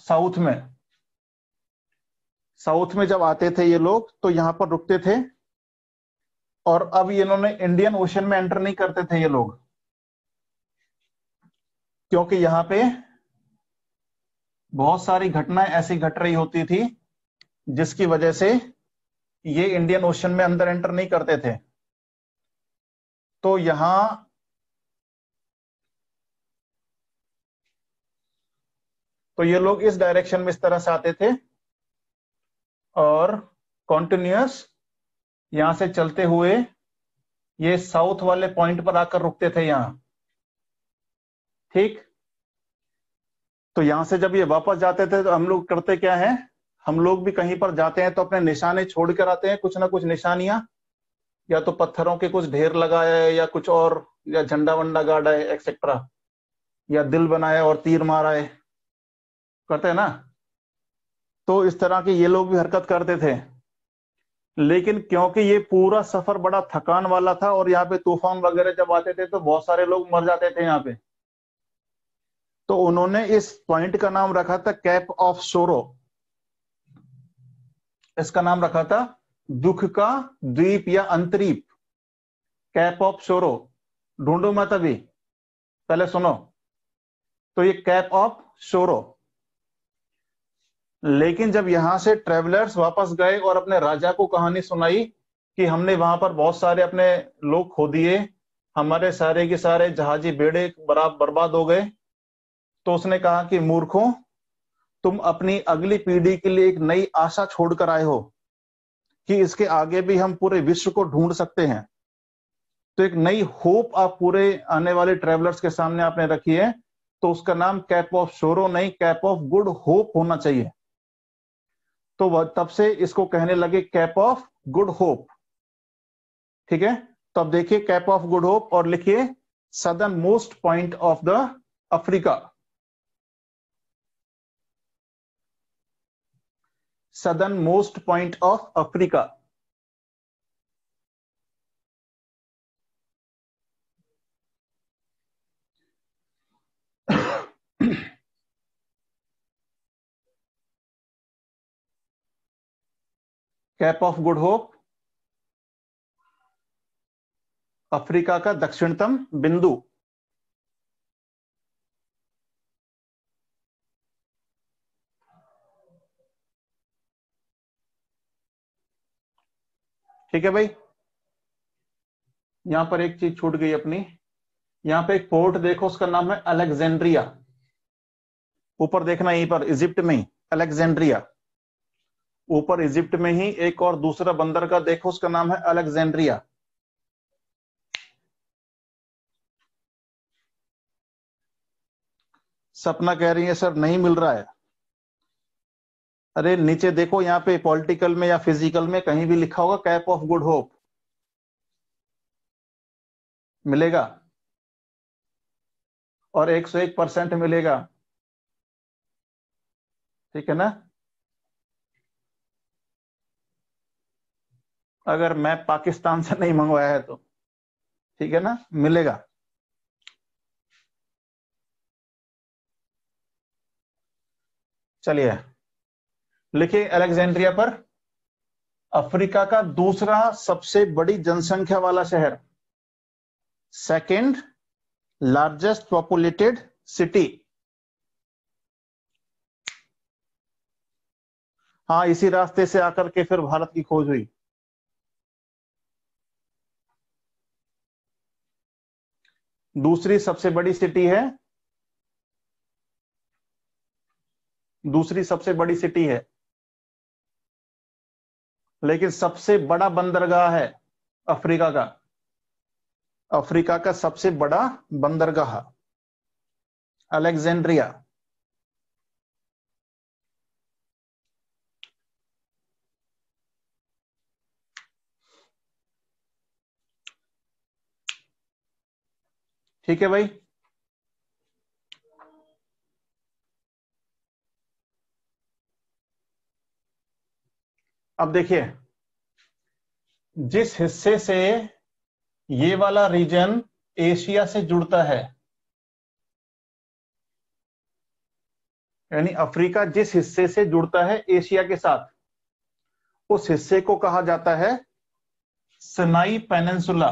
साउथ में जब आते थे ये लोग तो यहां पर रुकते थे। और अब इन्होंने इंडियन ओशन में एंटर नहीं करते थे ये लोग, क्योंकि यहां पे बहुत सारी घटनाएं ऐसी घट रही होती थी जिसकी वजह से ये इंडियन ओशन में अंदर एंटर नहीं करते थे। तो ये लोग इस डायरेक्शन में इस तरह से आते थे, और कॉन्टिन्यूअस यहां से चलते हुए ये साउथ वाले पॉइंट पर आकर रुकते थे यहां। ठीक? तो यहां से जब ये वापस जाते थे तो हम लोग करते क्या है, हम लोग भी कहीं पर जाते हैं तो अपने निशाने छोड़ कर आते हैं, कुछ ना कुछ निशानियां, या तो पत्थरों के कुछ ढेर लगाया है या कुछ और, या झंडा वंडा गाड़ा है एक्सेट्रा, या दिल बनाया और तीर मारा है, करते हैं ना। तो इस तरह के ये लोग भी हरकत करते थे। लेकिन क्योंकि ये पूरा सफर बड़ा थकान वाला था और यहाँ पे तूफान वगैरह जब आते थे तो बहुत सारे लोग मर जाते थे यहाँ पे, तो उन्होंने इस पॉइंट का नाम रखा था कैप ऑफ सोरो। इसका नाम रखा था दुख का द्वीप या अंतरीप, कैप ऑफ सोरो। ढूंढू मत अभी, पहले सुनो। तो ये कैप ऑफ सोरो। लेकिन जब यहां से ट्रेवलर्स वापस गए और अपने राजा को कहानी सुनाई कि हमने वहां पर बहुत सारे अपने लोग खो दिए, हमारे सारे के सारे जहाजी बेड़े बर्बाद हो गए, तो उसने कहा कि मूर्खों, तुम अपनी अगली पीढ़ी के लिए एक नई आशा छोड़कर आए हो कि इसके आगे भी हम पूरे विश्व को ढूंढ सकते हैं। तो एक नई होप आप पूरे आने वाले ट्रेवलर्स के सामने आपने रखी है, तो उसका नाम कैप ऑफ सोरो नहीं, कैप ऑफ गुड होप होना चाहिए। तो वह तब से इसको कहने लगे कैप ऑफ गुड होप। ठीक है, तो अब देखिए कैप ऑफ गुड होप और लिखिए southern most point of the Africa. Southern most point of Africa. Cap of good hope Africa का दक्षिणतम बिंदु। ठीक है भाई, यहां पर एक चीज छूट गई अपनी। यहां पे एक पोर्ट देखो, उसका नाम है अलेक्जेंड्रिया। ऊपर देखना, यहीं पर इजिप्ट में ही अलेक्जेंड्रिया। ऊपर इजिप्ट में ही एक और दूसरा बंदर का देखो, उसका नाम है अलेक्जेंड्रिया। सपना कह रही है सर नहीं मिल रहा है। अरे नीचे देखो, यहाँ पे पॉलिटिकल में या फिजिकल में कहीं भी लिखा होगा कैप ऑफ गुड होप, मिलेगा और 101% मिलेगा। ठीक है ना। अगर मैं पाकिस्तान से नहीं मंगवाया है तो, ठीक है ना, मिलेगा। चलिए लिखिए अलेक्जेंड्रिया पर अफ्रीका का दूसरा सबसे बड़ी जनसंख्या वाला शहर, सेकंड लार्जेस्ट पॉपुलेटेड सिटी। हाँ, इसी रास्ते से आकर के फिर भारत की खोज हुई। दूसरी सबसे बड़ी सिटी है, दूसरी सबसे बड़ी सिटी है, लेकिन सबसे बड़ा बंदरगाह है अफ्रीका का। अफ्रीका का सबसे बड़ा बंदरगाह अलेक्जेंड्रिया। ठीक है भाई। अब देखिए, जिस हिस्से से ये वाला रीजन एशिया से जुड़ता है, यानी अफ्रीका जिस हिस्से से जुड़ता है एशिया के साथ, उस हिस्से को कहा जाता है Sinai peninsula.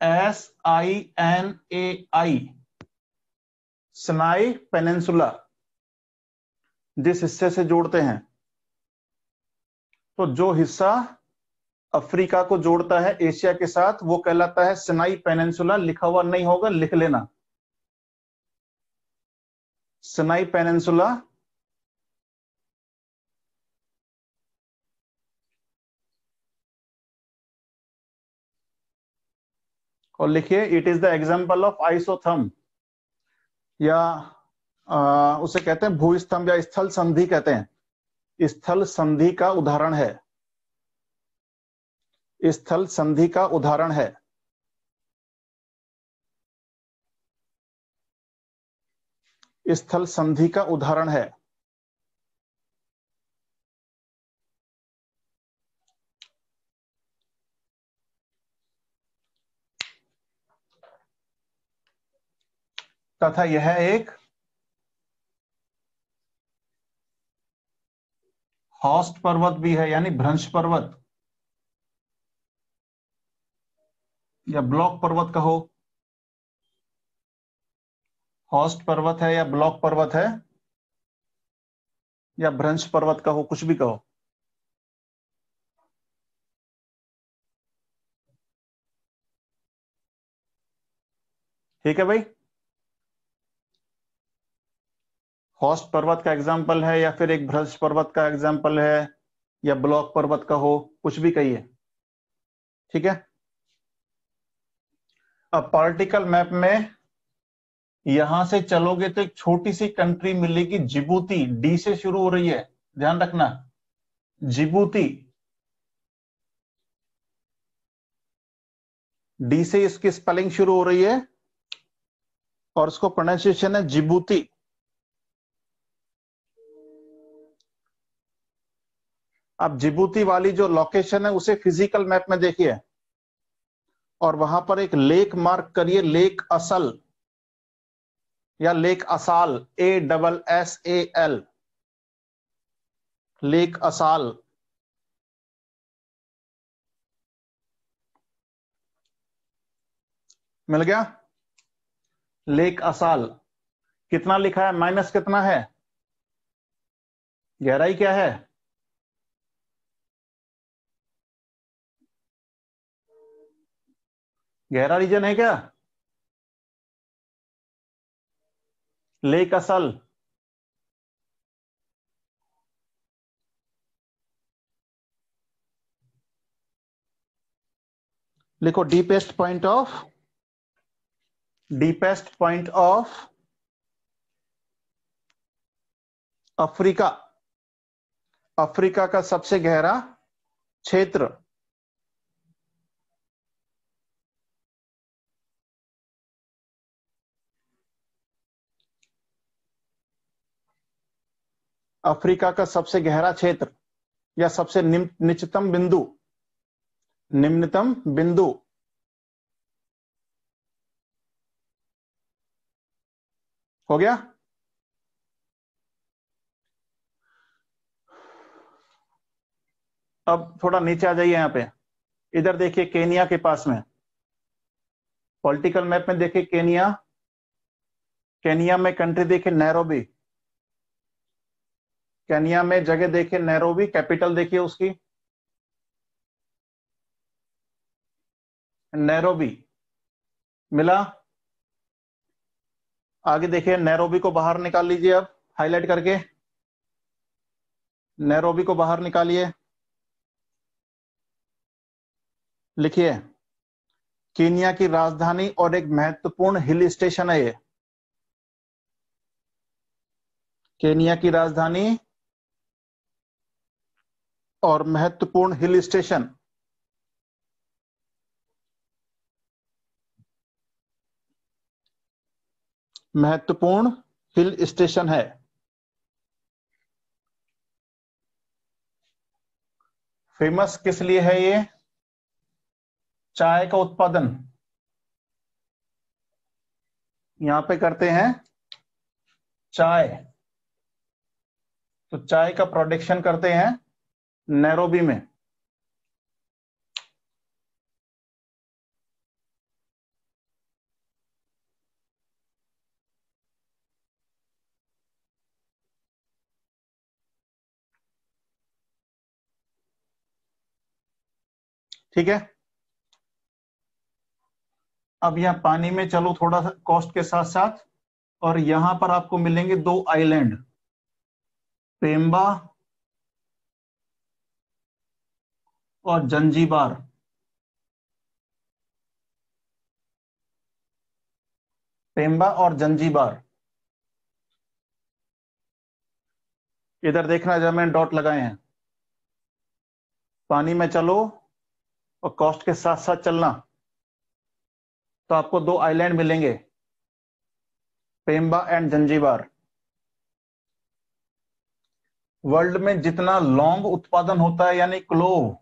SINAI, Sinai peninsula जिस हिस्से से जोड़ते हैं। तो जो हिस्सा अफ्रीका को जोड़ता है एशिया के साथ वो कहलाता है सिनाई पेनिनसुला। लिखा हुआ नहीं होगा, लिख लेना, सिनाई पेनिनसुला। और लिखिए it is the example of isotherm, या उसे कहते हैं भूस्तंभ या स्थल संधि कहते हैं। स्थल संधि का उदाहरण है, स्थल संधि का उदाहरण है। स्थल संधि का उदाहरण है। तथा यह एक हॉस्ट पर्वत भी है, यानी भ्रंश पर्वत या ब्लॉक पर्वत कहो। हॉस्ट पर्वत है या ब्लॉक पर्वत है या भ्रंश पर्वत कहो, कुछ भी कहो। ठीक है भाई, हॉस्ट पर्वत का एग्जाम्पल है या फिर एक भ्रंश पर्वत का एग्जाम्पल है या ब्लॉक पर्वत का हो, कुछ भी कहिए। ठीक है, अब पॉलिटिकल मैप में यहां से चलोगे तो एक छोटी सी कंट्री मिलेगी, जिबूती। डी से शुरू हो रही है, ध्यान रखना, जिबूती। डी से इसकी स्पेलिंग शुरू हो रही है और उसको प्रोनाउंसिएशन है जिबूती। अब जिबूती वाली जो लोकेशन है उसे फिजिकल मैप में देखिए और वहां पर एक लेक मार्क करिए, लेक असल या लेक असाल, ASSAL, लेक असाल। मिल गया, लेक असाल। कितना लिखा है, माइनस कितना है, गहराई क्या है, गहरा रीजन है क्या, लेक असल। लिखो, deepest point of Africa, Africa का सबसे गहरा क्षेत्र। अफ्रीका का सबसे गहरा क्षेत्र या सबसे निम्नतम बिंदु, निम्नतम बिंदु। हो गया। अब थोड़ा नीचे आ जाइए, यहां पे इधर देखिए, केनिया के पास में पॉलिटिकल मैप में देखिए, केनिया, केनिया में कंट्री देखिए नैरोबी, केनिया में जगह देखिए नैरोबी, कैपिटल देखिए उसकी नैरोबी। मिला, आगे देखिए, नैरोबी को बाहर निकाल लीजिए, अब हाईलाइट करके नैरोबी को बाहर निकालिए। लिखिए, केनिया की राजधानी और एक महत्वपूर्ण हिल स्टेशन है ये। केनिया की राजधानी और महत्वपूर्ण हिल स्टेशन, महत्वपूर्ण हिल स्टेशन है। फेमस किस लिए है ये, चाय का उत्पादन यहां पे करते हैं, चाय। तो चाय का प्रोडक्शन करते हैं नैरोबी में। ठीक है, अब यहां पानी में चलो थोड़ा सा कॉस्ट के साथ साथ, और यहां पर आपको मिलेंगे दो आइलैंड, पेम्बा और जंजीबार। पेम्बा और जंजीबार। इधर देखना जब मैंने डॉट लगाए हैं, पानी में चलो और कॉस्ट के साथ साथ चलना तो आपको 2 आइलैंड मिलेंगे, पेम्बा एंड जंजीबार। वर्ल्ड में जितना लौंग उत्पादन होता है यानी क्लोव,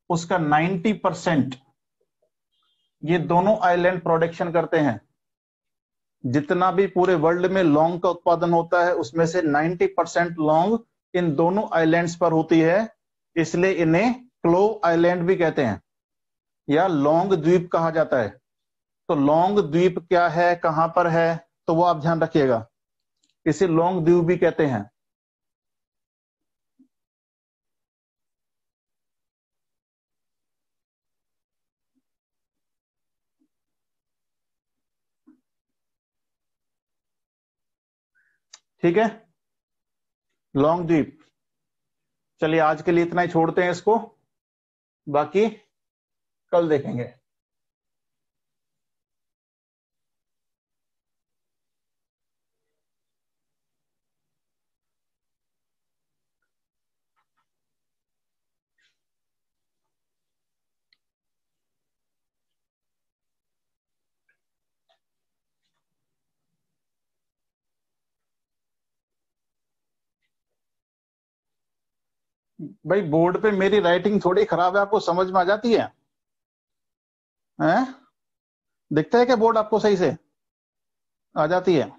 उसका 90% ये दोनों आइलैंड प्रोडक्शन करते हैं। जितना भी पूरे वर्ल्ड में लौंग का उत्पादन होता है उसमें से 90% लौंग इन दोनों आइलैंड्स पर होती है, इसलिए इन्हें क्लोव आइलैंड भी कहते हैं या लौंग द्वीप कहा जाता है। तो लौंग द्वीप क्या है, कहां पर है, तो वो आप ध्यान रखिएगा, इसे लौंग द्वीप भी कहते हैं। ठीक है, लौंग द्वीप। चलिए आज के लिए इतना ही छोड़ते हैं इसको, बाकी कल देखेंगे। भाई बोर्ड पे मेरी राइटिंग थोड़ी खराब है, आपको समझ में आ जाती है? हैं? दिखता है क्या बोर्ड आपको सही से आ जाती है?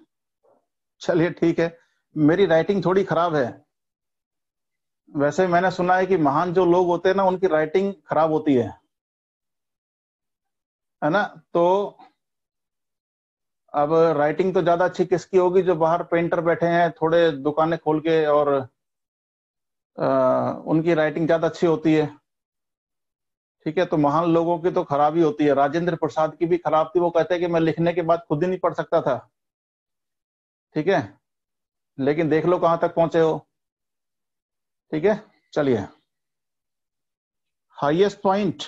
चलिए ठीक है, मेरी राइटिंग थोड़ी खराब है। वैसे मैंने सुना है कि महान जो लोग होते हैं ना उनकी राइटिंग खराब होती है ना? तो अब राइटिंग तो ज्यादा अच्छी किसकी होगी, जो बाहर पेंटर बैठे हैं थोड़े दुकानें खोल के, और उनकी राइटिंग ज्यादा अच्छी होती है। ठीक है, तो महान लोगों की तो खराब ही होती है। राजेंद्र प्रसाद की भी खराब थी, वो कहते हैं कि मैं लिखने के बाद खुद ही नहीं पढ़ सकता था। ठीक है, लेकिन देख लो कहां तक पहुंचे हो। ठीक है, चलिए। हाईएस्ट पॉइंट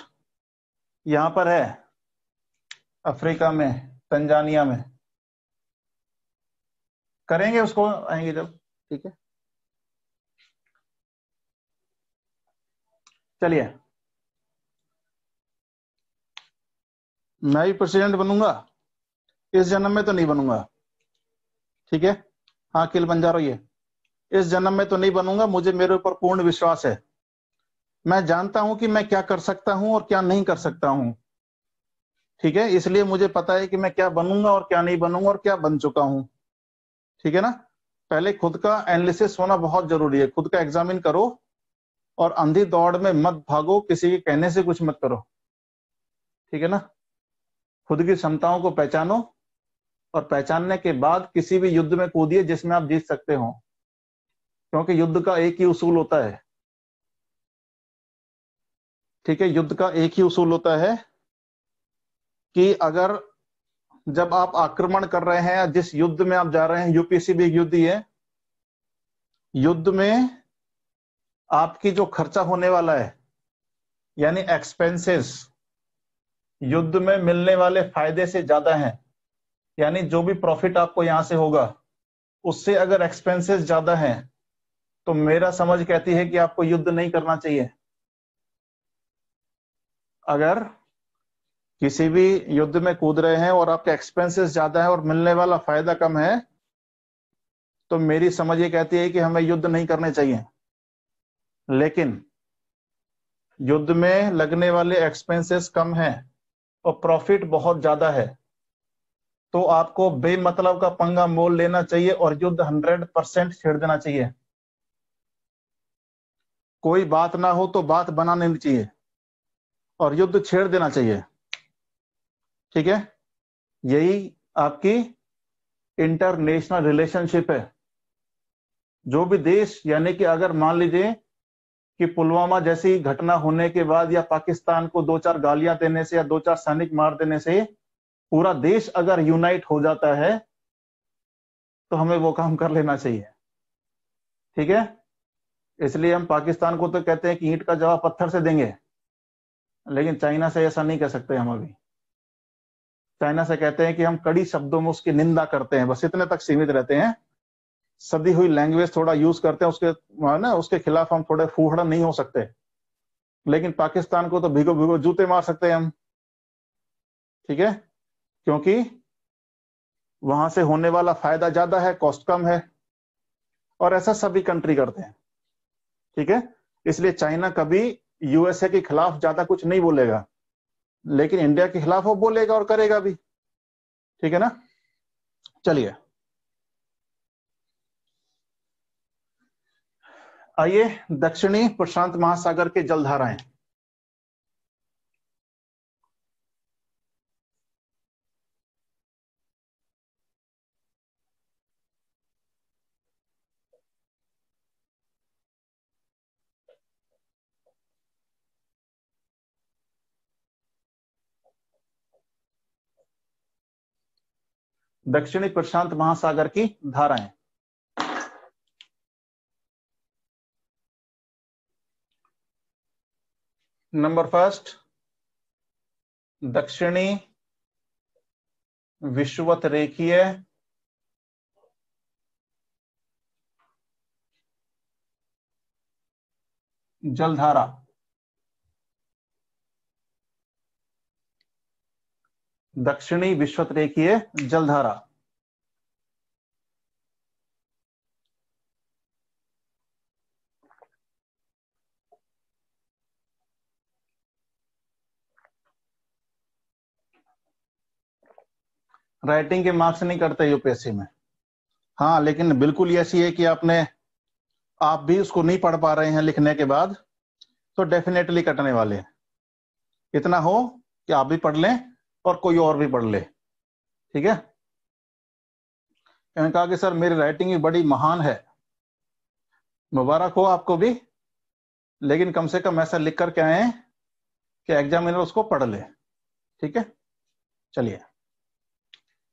यहां पर है अफ्रीका में, तंजानिया में। करेंगे उसको, आएंगे जब। ठीक है, चलिए। मैं भी प्रेसिडेंट बनूंगा, इस जन्म में तो नहीं बनूंगा। ठीक है, हाँ किल बंजारो, ये इस जन्म में तो नहीं बनूंगा, मुझे मेरे ऊपर पूर्ण विश्वास है। मैं जानता हूं कि मैं क्या कर सकता हूं और क्या नहीं कर सकता हूं। ठीक है, इसलिए मुझे पता है कि मैं क्या बनूंगा और क्या नहीं बनूंगा और क्या बन चुका हूं। ठीक है ना? पहले खुद का एनालिसिस होना बहुत जरूरी है, खुद का एग्जामिन करो और अंधी दौड़ में मत भागो, किसी के कहने से कुछ मत करो। ठीक है ना? खुद की क्षमताओं को पहचानो और पहचानने के बाद किसी भी युद्ध में कूदिए जिसमें आप जीत सकते हो, क्योंकि युद्ध का एक ही उसूल होता है। ठीक है, युद्ध का एक ही उसूल होता है कि अगर जब आप आक्रमण कर रहे हैं या जिस युद्ध में आप जा रहे हैं, यूपीएससी भी एक युद्ध ही है, युद्ध में आपकी जो खर्चा होने वाला है यानी एक्सपेंसेस, युद्ध में मिलने वाले फायदे से ज्यादा हैं। यानी जो भी प्रॉफिट आपको यहां से होगा उससे अगर एक्सपेंसेस ज्यादा हैं तो मेरा समझ कहती है कि आपको युद्ध नहीं करना चाहिए। अगर किसी भी युद्ध में कूद रहे हैं और आपके एक्सपेंसेस ज्यादा है और मिलने वाला फायदा कम है, तो मेरी समझ ये कहती है कि हमें युद्ध नहीं करने चाहिए। लेकिन युद्ध में लगने वाले एक्सपेंसेस कम हैं और प्रॉफिट बहुत ज्यादा है, तो आपको बेमतलब का पंगा मोल लेना चाहिए और युद्ध 100% छेड़ देना चाहिए। कोई बात ना हो तो बात बनानी नहीं चाहिए और युद्ध छेड़ देना चाहिए। ठीक है, यही आपकी इंटरनेशनल रिलेशनशिप है। जो भी देश, यानी कि अगर मान लीजिए कि पुलवामा जैसी घटना होने के बाद या पाकिस्तान को 2-4 गालियां देने से या 2-4 सैनिक मार देने से पूरा देश अगर यूनाइट हो जाता है तो हमें वो काम कर लेना चाहिए। ठीक है, इसलिए हम पाकिस्तान को तो कहते हैं कि ईंट का जवाब पत्थर से देंगे, लेकिन चाइना से ऐसा नहीं कह सकते हम अभी। चाइना से कहते हैं कि हम कड़ी शब्दों में उसकी निंदा करते हैं, बस इतने तक सीमित रहते हैं। सदी हुई लैंग्वेज थोड़ा यूज करते हैं, उसके ना उसके खिलाफ हम थोड़े फूहड़ नहीं हो सकते, लेकिन पाकिस्तान को तो भिगो भिगो जूते मार सकते हैं हम, ठीक है, क्योंकि वहां से होने वाला फायदा ज्यादा है, कॉस्ट कम है, और ऐसा सभी कंट्री करते हैं, ठीक है। इसलिए चाइना कभी यूएसए के खिलाफ ज्यादा कुछ नहीं बोलेगा, लेकिन इंडिया के खिलाफ वो बोलेगा और करेगा भी, ठीक है ना। चलिए आइए, दक्षिणी प्रशांत महासागर के जलधाराएं। दक्षिणी प्रशांत महासागर की धाराएं। नंबर फर्स्ट, दक्षिणी विषुवत रेखीय जलधारा। दक्षिणी विषुवत रेखीय जलधारा। राइटिंग के मार्क्स नहीं करते यूपीएससी में, हाँ, लेकिन बिल्कुल ऐसी है कि आप भी उसको नहीं पढ़ पा रहे हैं लिखने के बाद, तो डेफिनेटली कटने वाले हैं। इतना हो कि आप भी पढ़ लें और कोई और भी पढ़ ले, ठीक है। मैंने कहा कि सर मेरी राइटिंग भी बड़ी महान है, मुबारक हो आपको भी, लेकिन कम से कम ऐसा लिख कर के आए कि एग्जामिनर उसको पढ़ ले, ठीक है। चलिए,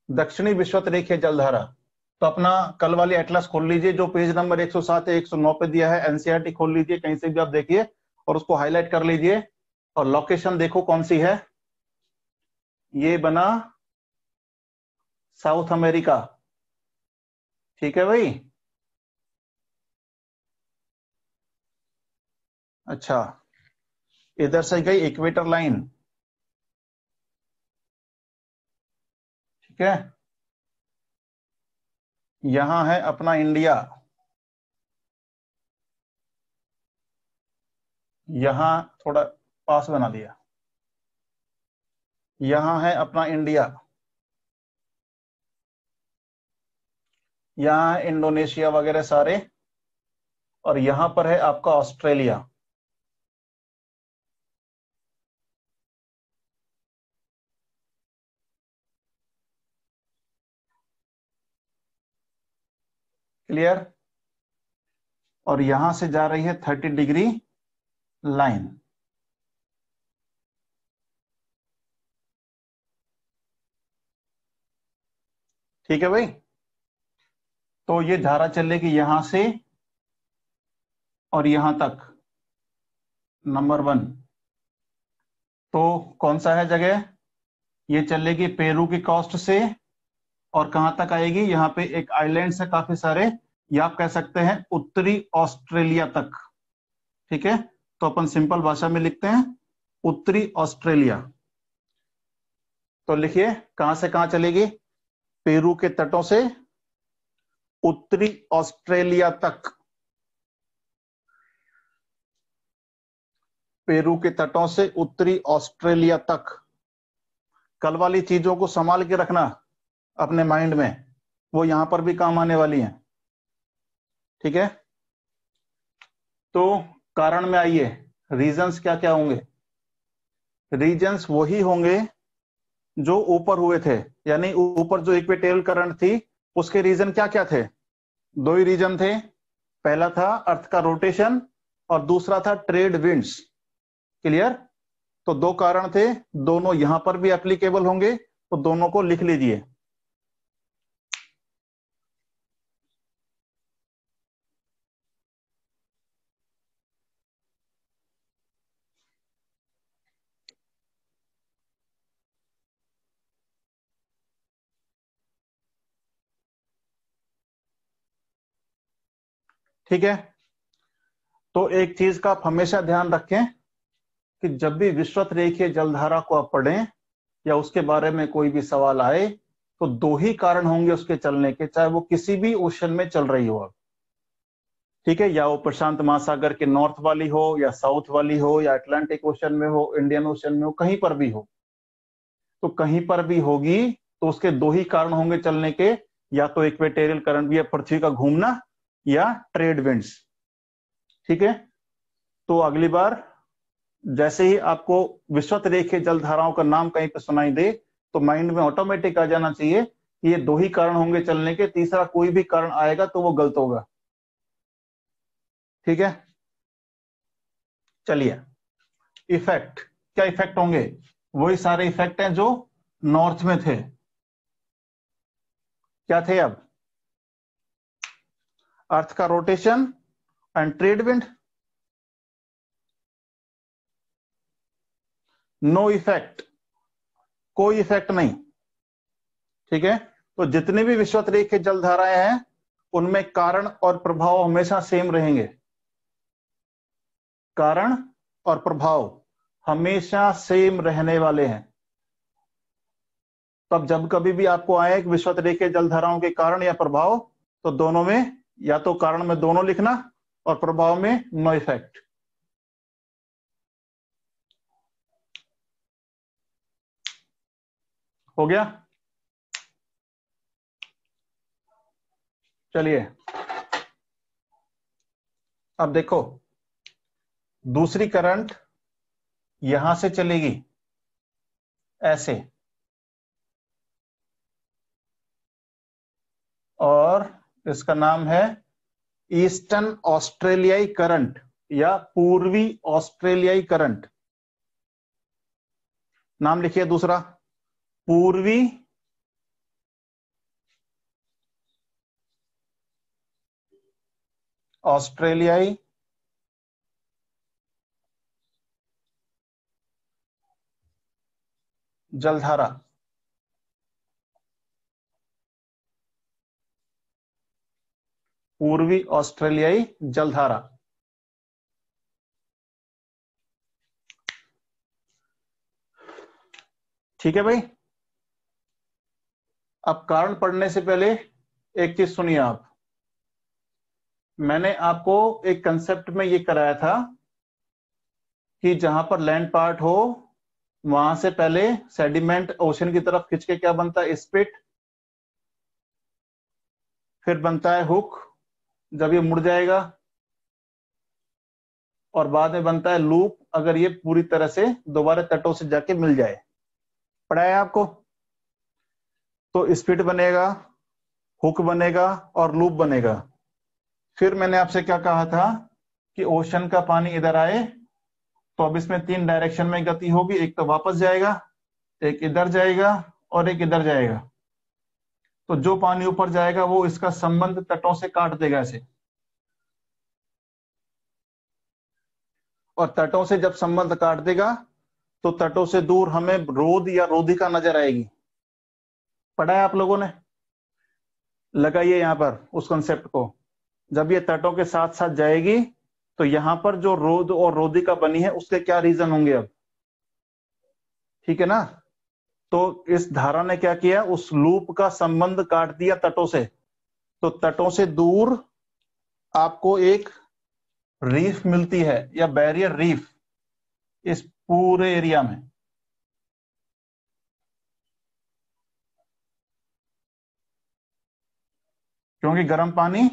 दक्षिणी विषुवत रेखीय जलधारा। तो अपना कल वाली एटलस खोल लीजिए, जो पेज नंबर 107 या 109 पे दिया है, एनसीईआरटी खोल लीजिए, कहीं से भी आप देखिए और उसको हाईलाइट कर लीजिए, और लोकेशन देखो कौन सी है। ये बना साउथ अमेरिका, ठीक है भाई। अच्छा, इधर से गई इक्वेटर लाइन, ठीक है। यहां है अपना इंडिया, यहां थोड़ा पास बना दिया, यहां है अपना इंडिया, यहां है इंडोनेशिया वगैरह सारे, और यहां पर है आपका ऑस्ट्रेलिया। क्लियर। और यहां से जा रही है 30 डिग्री लाइन, ठीक है भाई। तो ये धारा चलेगी यहां से और यहां तक, नंबर 1। तो कौन सा है जगह, ये चलेगी पेरू की कोस्ट से, और कहां तक आएगी, यहाँ पे एक आइलैंड है काफी सारे, या आप कह सकते हैं उत्तरी ऑस्ट्रेलिया तक, ठीक है। तो अपन सिंपल भाषा में लिखते हैं उत्तरी ऑस्ट्रेलिया। तो लिखिए कहां से कहां चलेगी, पेरू के तटों से उत्तरी ऑस्ट्रेलिया तक, पेरू के तटों से उत्तरी ऑस्ट्रेलिया तक। कल वाली चीजों को संभाल के रखना अपने माइंड में, वो यहां पर भी काम आने वाली हैं, ठीक है। तो कारण में आइए, रीजंस क्या क्या होंगे। रीजंस वही होंगे जो ऊपर हुए थे, यानी ऊपर जो इक्वेटोरियल करंट थी उसके रीजन क्या क्या थे, दो ही रीजन थे। पहला था अर्थ का रोटेशन और दूसरा था ट्रेड विंड्स, क्लियर। तो दो कारण थे, दोनों यहां पर भी एप्लीकेबल होंगे, तो दोनों को लिख लीजिए। ठीक है। तो एक चीज का आप हमेशा ध्यान रखें कि जब भी विश्वत रेखीय जलधारा को आप पढ़ें या उसके बारे में कोई भी सवाल आए तो दो ही कारण होंगे उसके चलने के, चाहे वो किसी भी ओशन में चल रही हो। ठीक है, या वो प्रशांत महासागर के नॉर्थ वाली हो या साउथ वाली हो या अटलांटिक ओशन में हो, इंडियन ओशन में हो, कहीं पर भी हो। तो कहीं पर भी होगी तो उसके दो ही कारण होंगे चलने के, या तो इक्वेटोरियल करंट या पृथ्वी का घूमना या ट्रेड विंड्स। ठीक है, तो अगली बार जैसे ही आपको विश्वत रेखीय जलधाराओं का नाम कहीं पर सुनाई दे तो माइंड में ऑटोमेटिक आ जाना चाहिए कि ये दो ही कारण होंगे चलने के, तीसरा कोई भी कारण आएगा तो वो गलत होगा। ठीक है, चलिए इफेक्ट, क्या इफेक्ट होंगे? वही सारे इफेक्ट हैं जो नॉर्थ में थे। क्या थे? अब अर्थ का rotation and trade wind, no effect, कोई इफेक्ट नहीं। ठीक है, तो जितने भी विश्वत रेखीय जलधाराएं हैं उनमें कारण और प्रभाव हमेशा सेम रहेंगे। कारण और प्रभाव हमेशा सेम रहने वाले हैं। तब जब कभी भी आपको आए विश्वत रेखीय जलधाराओं के कारण या प्रभाव, तो दोनों में या तो कारण में दोनों लिखना और प्रभाव में नो इफेक्ट। हो गया? चलिए अब देखो, दूसरी करंट यहां से चलेगी ऐसे, और इसका नाम है ईस्टर्न ऑस्ट्रेलियाई करंट या पूर्वी ऑस्ट्रेलियाई करंट। नाम लिखिए दूसरा, पूर्वी ऑस्ट्रेलियाई जलधारा। पूर्वी ऑस्ट्रेलियाई जलधारा। ठीक है भाई। अब कारण पढ़ने से पहले एक चीज सुनिए आप, मैंने आपको एक कंसेप्ट में ये कराया था कि जहां पर लैंड पार्ट हो वहां से पहले सेडिमेंट ओशन की तरफ खिंच के क्या बनता है? स्पिट, फिर बनता है हुक जब ये मुड़ जाएगा, और बाद में बनता है लूप अगर ये पूरी तरह से दोबारा तटों से जाके मिल जाए। पढ़ा है आपको? तो स्पिट बनेगा, हुक बनेगा और लूप बनेगा। फिर मैंने आपसे क्या कहा था कि ओशन का पानी इधर आए तो अब इसमें तीन डायरेक्शन में गति होगी, एक तो वापस जाएगा, एक इधर जाएगा और एक इधर जाएगा। तो जो पानी ऊपर जाएगा वो इसका संबंध तटों से काट देगा ऐसे, और तटों से जब संबंध काट देगा तो तटों से दूर हमें रोध या रोधिका नजर आएगी। पढ़ा है आप लोगों ने? लगाइए यहां पर उस कंसेप्ट को। जब ये तटों के साथ साथ जाएगी तो यहां पर जो रोध और रोधिका बनी है उसके क्या रीजन होंगे अब? ठीक है ना? तो इस धारा ने क्या किया? उस लूप का संबंध काट दिया तटों से। तो तटों से दूर आपको एक रीफ मिलती है या बैरियर रीफ इस पूरे एरिया में। क्योंकि गर्म पानी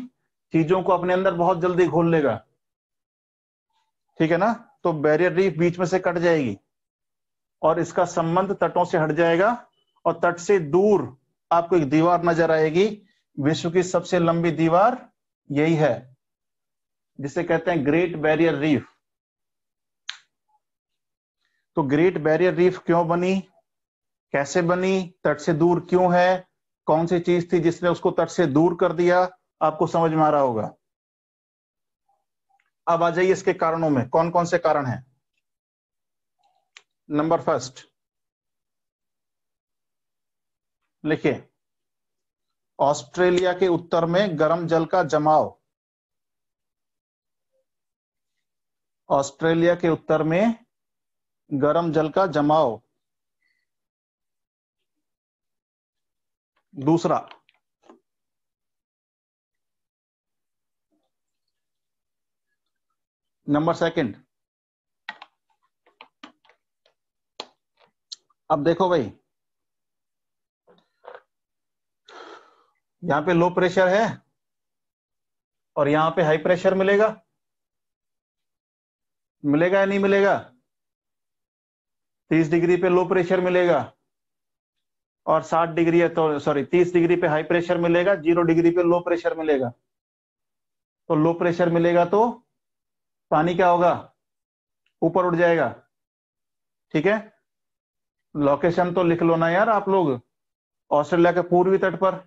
चीजों को अपने अंदर बहुत जल्दी घोल लेगा। ठीक है ना? तो बैरियर रीफ बीच में से कट जाएगी और इसका संबंध तटों से हट जाएगा, और तट से दूर आपको एक दीवार नजर आएगी। विश्व की सबसे लंबी दीवार यही है जिसे कहते हैं ग्रेट बैरियर रीफ। तो ग्रेट बैरियर रीफ क्यों बनी, कैसे बनी, तट से दूर क्यों है, कौन सी चीज थी जिसने उसको तट से दूर कर दिया, आपको समझ में आ रहा होगा। अब आ जाइए इसके कारणों में, कौन कौन से कारण हैं। नंबर फर्स्ट लिखिए, ऑस्ट्रेलिया के उत्तर में गर्म जल का जमाव। ऑस्ट्रेलिया के उत्तर में गर्म जल का जमाव। दूसरा, नंबर सेकंड, अब देखो भाई, यहां पे लो प्रेशर है और यहां पे हाई प्रेशर मिलेगा, मिलेगा या नहीं मिलेगा? 30 डिग्री पे लो प्रेशर मिलेगा और 60 डिग्री है तो सॉरी 30 डिग्री पे हाई प्रेशर मिलेगा, 0 डिग्री पे लो प्रेशर मिलेगा। तो लो प्रेशर मिलेगा तो पानी क्या होगा? ऊपर उठ जाएगा। ठीक है, लोकेशन तो लिख लो ना यार आप लोग, ऑस्ट्रेलिया के पूर्वी तट पर।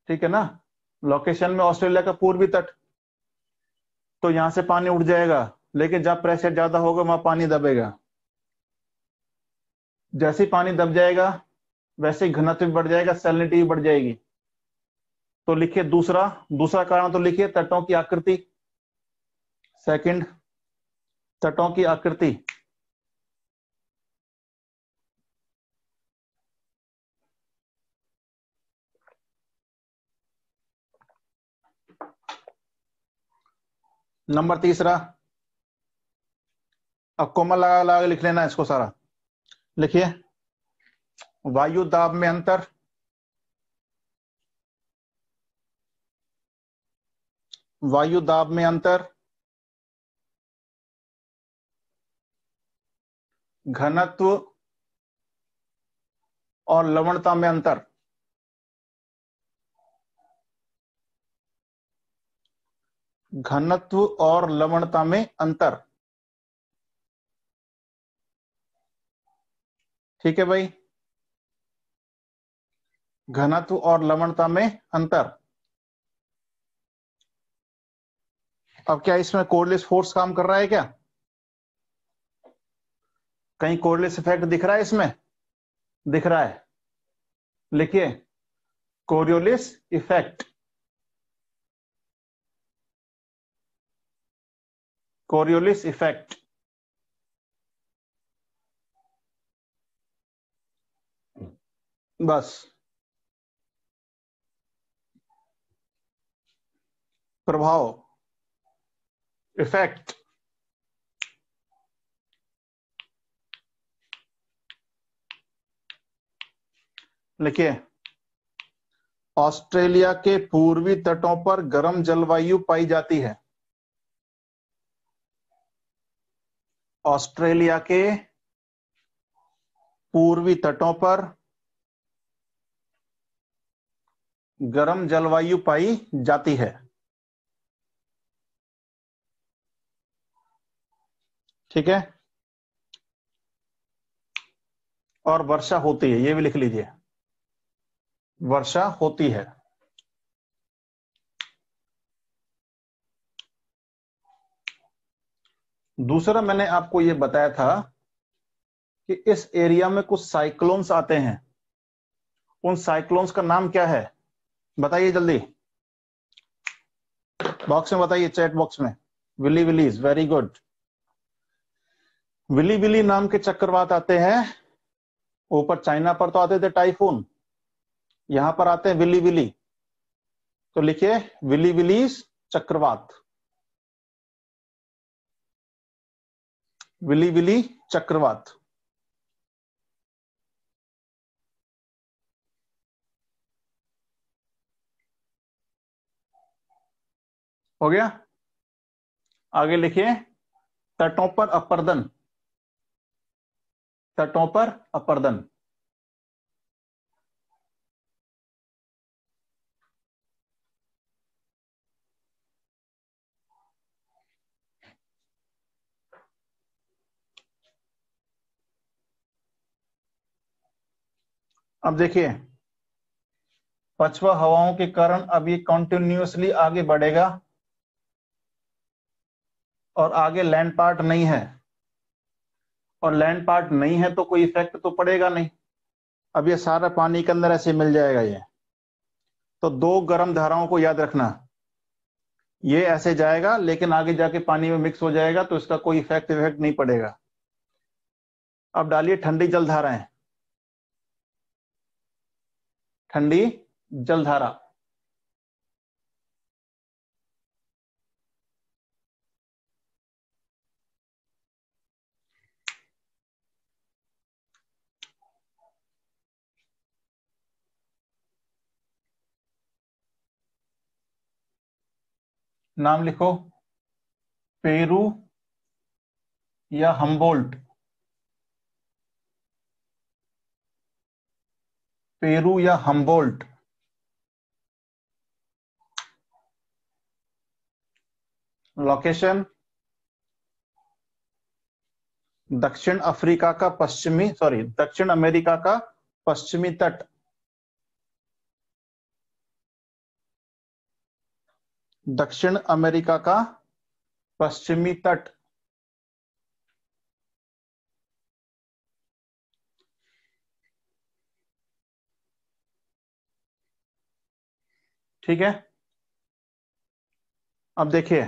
ठीक है ना, लोकेशन में ऑस्ट्रेलिया का पूर्वी तट, तो यहां से पानी उठ जाएगा, लेकिन जब प्रेशर ज्यादा होगा वहां पानी दबेगा। जैसे ही पानी दब जाएगा वैसे ही घनत्व भी बढ़ जाएगा, सैलिनिटी भी बढ़ जाएगी। तो लिखिए दूसरा, दूसरा कारण तो लिखिए तटों की आकृति। सेकंड, तटों की आकृति। नंबर तीसरा, अब कोमल लगा लगा लिख लेना इसको सारा। लिखिए वायु दाब में अंतर, वायु दाब में अंतर, घनत्व और लवणता में अंतर। घनत्व और लवणता में अंतर। ठीक है भाई, घनत्व और लवणता में अंतर। अब क्या इसमें कोरलेस फोर्स काम कर रहा है क्या? कहीं कोरलेस इफेक्ट दिख रहा है इसमें? दिख रहा है, लिखिए कोरियोलिस इफेक्ट। Coriolis effect. बस, प्रभाव, इफेक्ट। लिखिए ऑस्ट्रेलिया के पूर्वी तटों पर गर्म जलवायु पाई जाती है। ऑस्ट्रेलिया के पूर्वी तटों पर गर्म जलवायु पाई जाती है। ठीक है, और वर्षा होती है, ये भी लिख लीजिए, वर्षा होती है। दूसरा, मैंने आपको ये बताया था कि इस एरिया में कुछ साइक्लोन्स आते हैं। उन साइक्लोन्स का नाम क्या है? बताइए जल्दी, बॉक्स में बताइए, चैट बॉक्स में। Willy willies, very good. Willy willy नाम के चक्रवात आते हैं। ऊपर चाइना पर तो आते थे टाइफून, यहां पर आते हैं विली विली। तो लिखिए विली विलीज चक्रवात। विली विली चक्रवात। हो गया? आगे लिखिए तटों पर अपर्दन। तटों पर अपर्दन। अब देखिए, पछुआ हवाओं के कारण अब ये कॉन्टिन्यूसली आगे बढ़ेगा और आगे लैंड पार्ट नहीं है, और लैंड पार्ट नहीं है तो कोई इफेक्ट तो पड़ेगा नहीं। अब ये सारा पानी के अंदर ऐसे मिल जाएगा ये। तो दो गर्म धाराओं को याद रखना, ये ऐसे जाएगा लेकिन आगे जाके पानी में मिक्स हो जाएगा, तो इसका कोई इफेक्ट नहीं पड़ेगा। अब डालिए ठंडी जलधाराएं, ठंडी जलधारा। नाम लिखो, पेरू या हम्बोल्ट, पेरू या हम्बोल्ट। लोकेशन दक्षिण अफ्रीका का पश्चिमी, सॉरी, दक्षिण अमेरिका का पश्चिमी तट, दक्षिण अमेरिका का पश्चिमी तट। ठीक है। अब देखिए,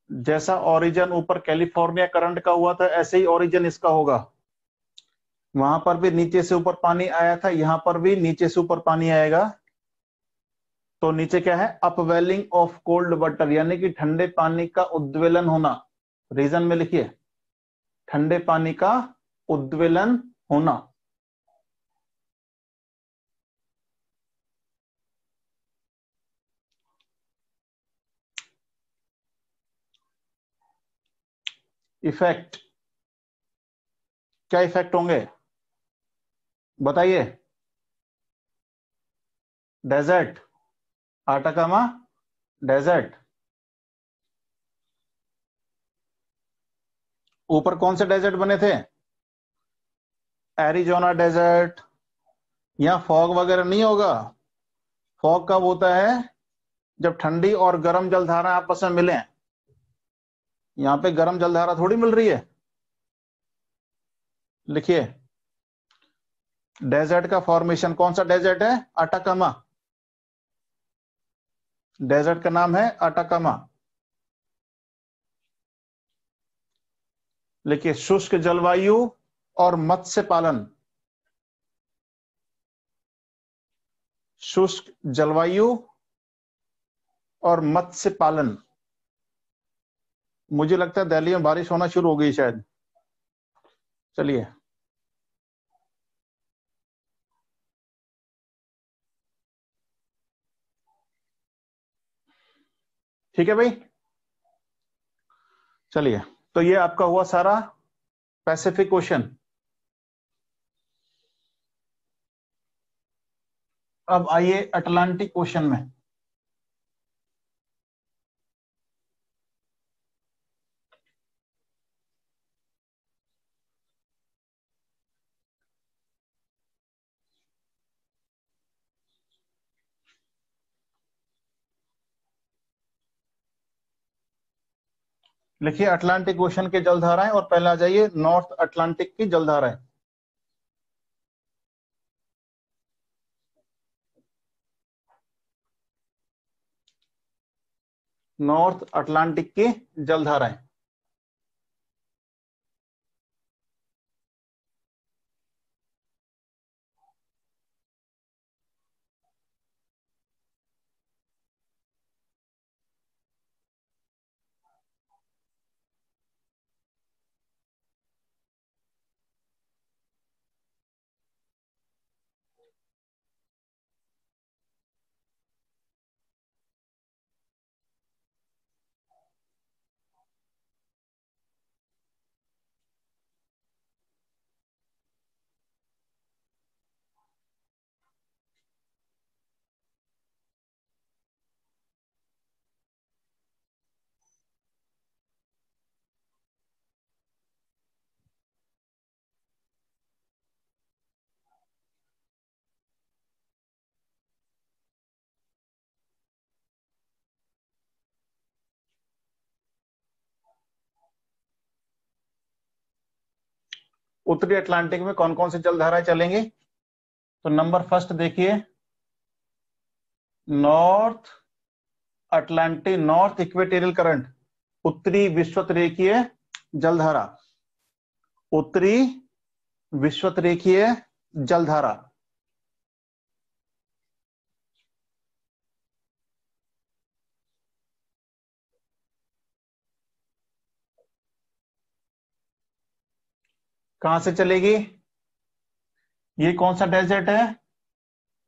जैसा ओरिजिन ऊपर कैलिफोर्निया करंट का हुआ था, ऐसे ही ओरिजिन इसका होगा। वहां पर भी नीचे से ऊपर पानी आया था, यहां पर भी नीचे से ऊपर पानी आएगा। तो नीचे क्या है, अपवेलिंग ऑफ कोल्ड वाटर, यानी कि ठंडे पानी का उद्वेलन होना। रीजन में लिखिए, ठंडे पानी का उद्वेलन होना। इफेक्ट, क्या इफेक्ट होंगे बताइए। Desert, Atacama desert. ऊपर कौन से डेजर्ट बने थे, एरिजोना डेजर्ट। यहां फॉग वगैरह नहीं होगा। फॉग कब होता है, जब ठंडी और गर्म जलधारा आपस में मिले। यहां पे गर्म जलधारा थोड़ी मिल रही है। लिखिए, डेजर्ट का फॉर्मेशन, कौन सा डेजर्ट है, अटाकामा। डेजर्ट का नाम है अटाकामा। लिखिए, शुष्क जलवायु और मत्स्य पालन, शुष्क जलवायु और मत्स्य पालन। मुझे लगता है दिल्ली में बारिश होना शुरू हो गई शायद। चलिए, ठीक है भाई। चलिए, तो ये आपका हुआ सारा पैसिफिक ओशन। अब आइए अटलांटिक ओशन में। लिखिए, अटलांटिक ओशन के जलधाराएं, और पहले आ जाइए नॉर्थ अटलांटिक की जलधाराएं। नॉर्थ अटलांटिक की जलधाराएं। उत्तरी अटलांटिक में कौन कौन सी जलधाराएं चलेंगी, तो नंबर फर्स्ट देखिए, north Atlantic north equatorial current, उत्तरी विषुवत-रेखीय जलधारा, उत्तरी विषुवत-रेखीय जलधारा। कहां से चलेगी? ये कौन सा डेजर्ट है?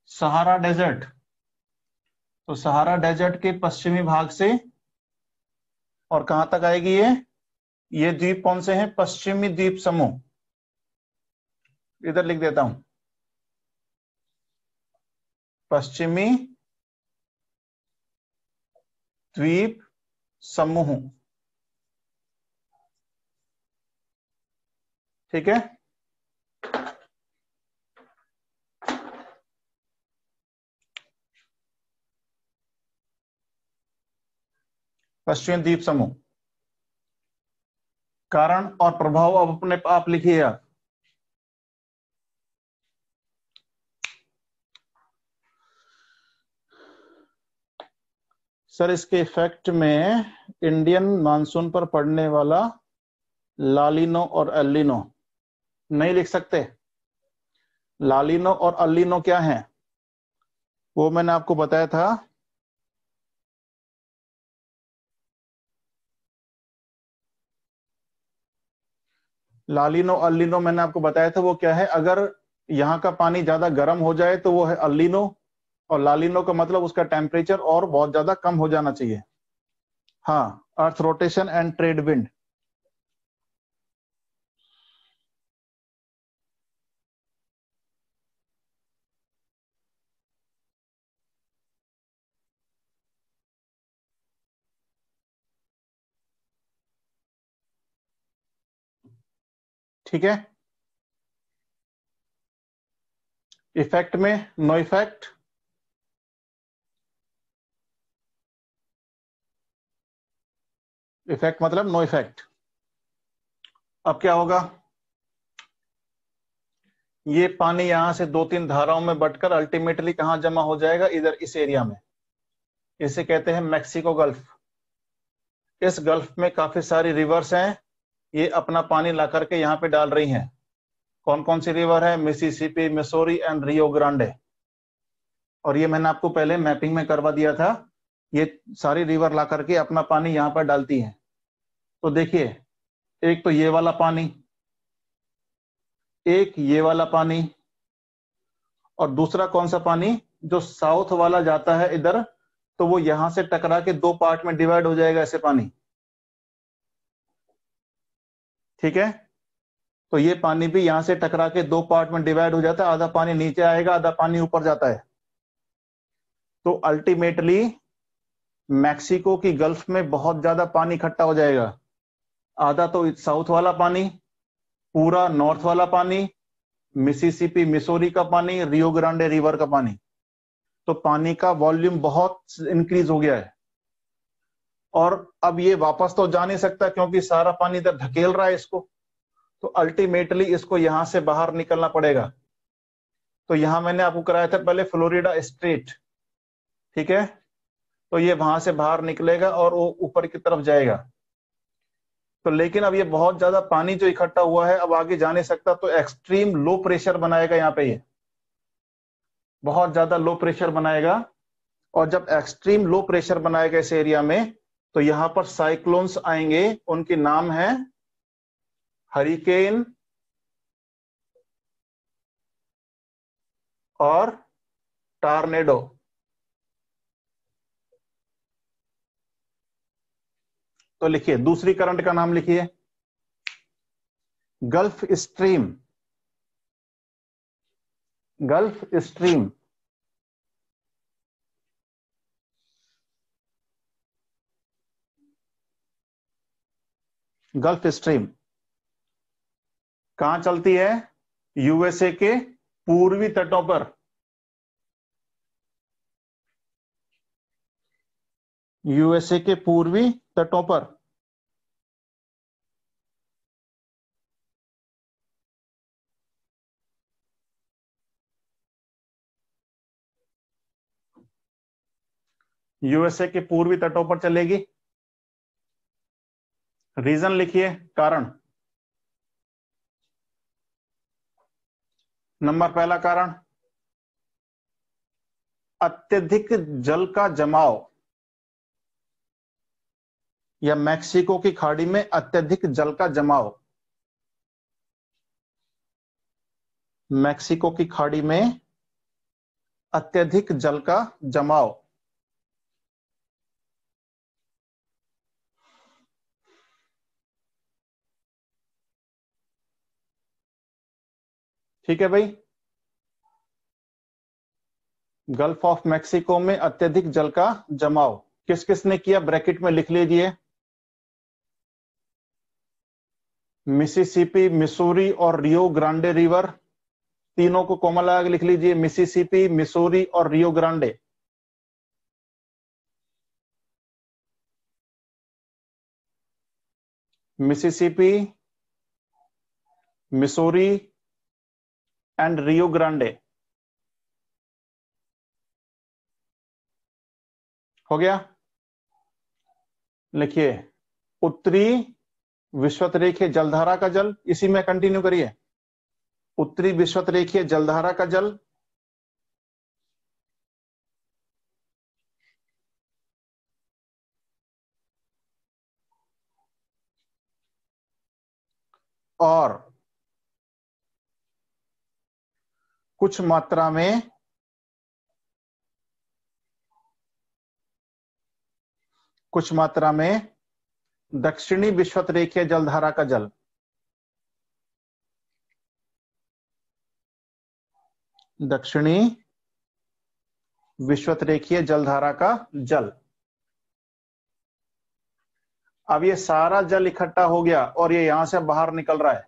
Sahara desert. तो सहारा डेजर्ट के पश्चिमी भाग से और कहां तक आएगी ये द्वीप कौन से हैं? पश्चिमी द्वीप समूह। इधर लिख देता हूं, पश्चिमी द्वीप समूह। ठीक है। पश्चिमी द्वीप समूह। कारण और प्रभाव अब अपने आप लिखिए आप। सर इसके इफेक्ट में इंडियन मानसून पर पड़ने वाला लालिनो और एलिनो नहीं लिख सकते? लालिनो और अलिनो क्या है वो मैंने आपको बताया था। लालिनो अलिनो मैंने आपको बताया था वो क्या है। अगर यहाँ का पानी ज्यादा गर्म हो जाए तो वो है अलिनो, और लालिनो का मतलब उसका टेम्परेचर और बहुत ज्यादा कम हो जाना चाहिए। हाँ, earth rotation and trade wind. ठीक है। इफेक्ट में नो इफेक्ट, इफेक्ट मतलब नो इफेक्ट। अब क्या होगा? ये पानी यहां से 2-3 धाराओं में बटकर अल्टीमेटली कहां जमा हो जाएगा? इधर इस एरिया में। इसे कहते हैं मैक्सिको गल्फ। इस गल्फ में काफी सारी रिवर्स हैं, ये अपना पानी ला करके यहाँ पे डाल रही हैं। कौन कौन सी रिवर है? Mississippi, Missouri and Rio Grande. और ये मैंने आपको पहले मैपिंग में करवा दिया था। ये सारी रिवर ला करके अपना पानी यहाँ पर डालती हैं। तो देखिए, एक तो ये वाला पानी, एक ये वाला पानी, और दूसरा कौन सा पानी? जो साउथ वाला जाता है इधर, तो वो यहां से टकरा के 2 पार्ट में डिवाइड हो जाएगा ऐसे पानी। ठीक है। तो ये पानी भी यहां से टकरा के 2 पार्ट में डिवाइड हो जाता है, आधा पानी नीचे आएगा, आधा पानी ऊपर जाता है। तो अल्टीमेटली मैक्सिको की गल्फ में बहुत ज्यादा पानी इकट्ठा हो जाएगा। आधा तो साउथ वाला पानी, पूरा नॉर्थ वाला पानी, मिसिसिपी मिसोरी का पानी, रियो ग्रांडे रिवर का पानी। तो पानी का वॉल्यूम बहुत इंक्रीज हो गया है। और अब ये वापस तो जा नहीं सकता क्योंकि सारा पानी इधर धकेल रहा है इसको। तो अल्टीमेटली इसको यहां से बाहर निकलना पड़ेगा। तो यहां मैंने आपको कराया था पहले फ्लोरिडा स्ट्रेट। ठीक है। तो ये वहां से बाहर निकलेगा और वो ऊपर की तरफ जाएगा। तो लेकिन अब ये बहुत ज्यादा पानी जो इकट्ठा हुआ है अब आगे जा नहीं सकता, तो एक्सट्रीम लो प्रेशर बनाएगा यहाँ पे, ये बहुत ज्यादा लो प्रेशर बनाएगा। और जब एक्सट्रीम लो प्रेशर बनाएगा इस एरिया में, तो यहां पर साइक्लोन्स आएंगे। उनके नाम है हरिकेन और टार्नेडो। तो लिखिए, दूसरी करंट का नाम लिखिए, gulf stream. Gulf stream. Gulf stream कहां चलती है? यूएसए के पूर्वी तटों पर। यूएसए के पूर्वी तटों पर। यूएसए के पूर्वी तटों पर चलेगी। रीजन लिखिए, कारण। नंबर पहला कारण, अत्यधिक जल का जमाव, या मैक्सिको की खाड़ी में अत्यधिक जल का जमाव। मैक्सिको की खाड़ी में अत्यधिक जल का जमाव। ठीक है भाई, गल्फ ऑफ मैक्सिको में अत्यधिक जल का जमाव किस किस ने किया, ब्रैकेट में लिख लीजिए। मिसिसिपी, मिसूरी और रियो ग्रांडे रिवर, तीनों को कॉमन लगा के लिख लीजिए, मिसिसिपी, मिसूरी और Rio Grande. Mississippi, Missouri and Rio Grande. हो गया, लिखिए। उत्तरी विषुवतरेखीय जलधारा का जल, इसी में कंटिन्यू करिए। उत्तरी विषुवतरेखीय जलधारा का जल और कुछ मात्रा में दक्षिणी विषुवतरेखीय जलधारा का जल। दक्षिणी विषुवतरेखीय जलधारा का जल। अब ये सारा जल इकट्ठा हो गया और ये यहां से बाहर निकल रहा है,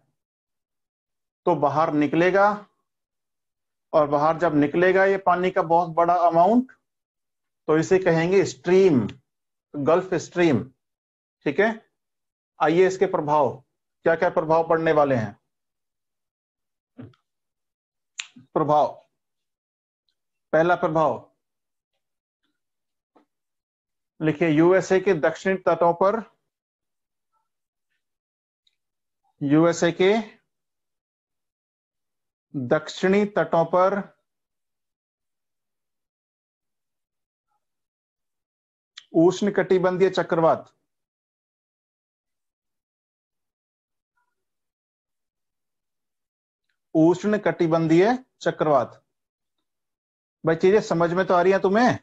तो बाहर निकलेगा, और बाहर जब निकलेगा ये पानी का बहुत बड़ा अमाउंट, तो इसे कहेंगे स्ट्रीम, गल्फ स्ट्रीम। ठीक है, आइए इसके प्रभाव, क्या क्या प्रभाव पड़ने वाले हैं। प्रभाव, पहला प्रभाव लिखिए, यूएसए के दक्षिणी तटों पर, यूएसए के दक्षिणी तटों पर उष्णकटिबंधीय चक्रवात, उष्णकटिबंधीय चक्रवात। भाई चीजें समझ में तो आ रही हैं तुम्हें?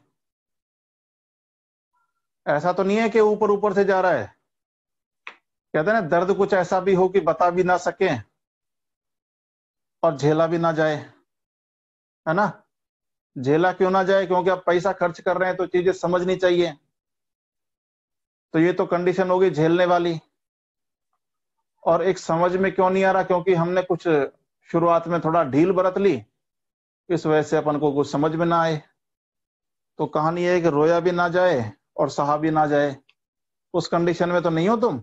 ऐसा तो नहीं है कि ऊपर ऊपर से जा रहा है। कहते हैं ना, दर्द कुछ ऐसा भी हो कि बता भी ना सके और झेला भी ना जाए, है ना। झेला क्यों ना जाए? क्योंकि आप पैसा खर्च कर रहे हैं तो चीजें समझनी चाहिए। तो ये तो कंडीशन होगी झेलने वाली। और एक समझ में क्यों नहीं आ रहा? क्योंकि हमने कुछ शुरुआत में थोड़ा ढील बरत ली, इस वजह से अपन को कुछ समझ में ना आए। तो कहानी है कि रोया भी ना जाए और सहा भी ना जाए। उस कंडीशन में तो नहीं हो तुम,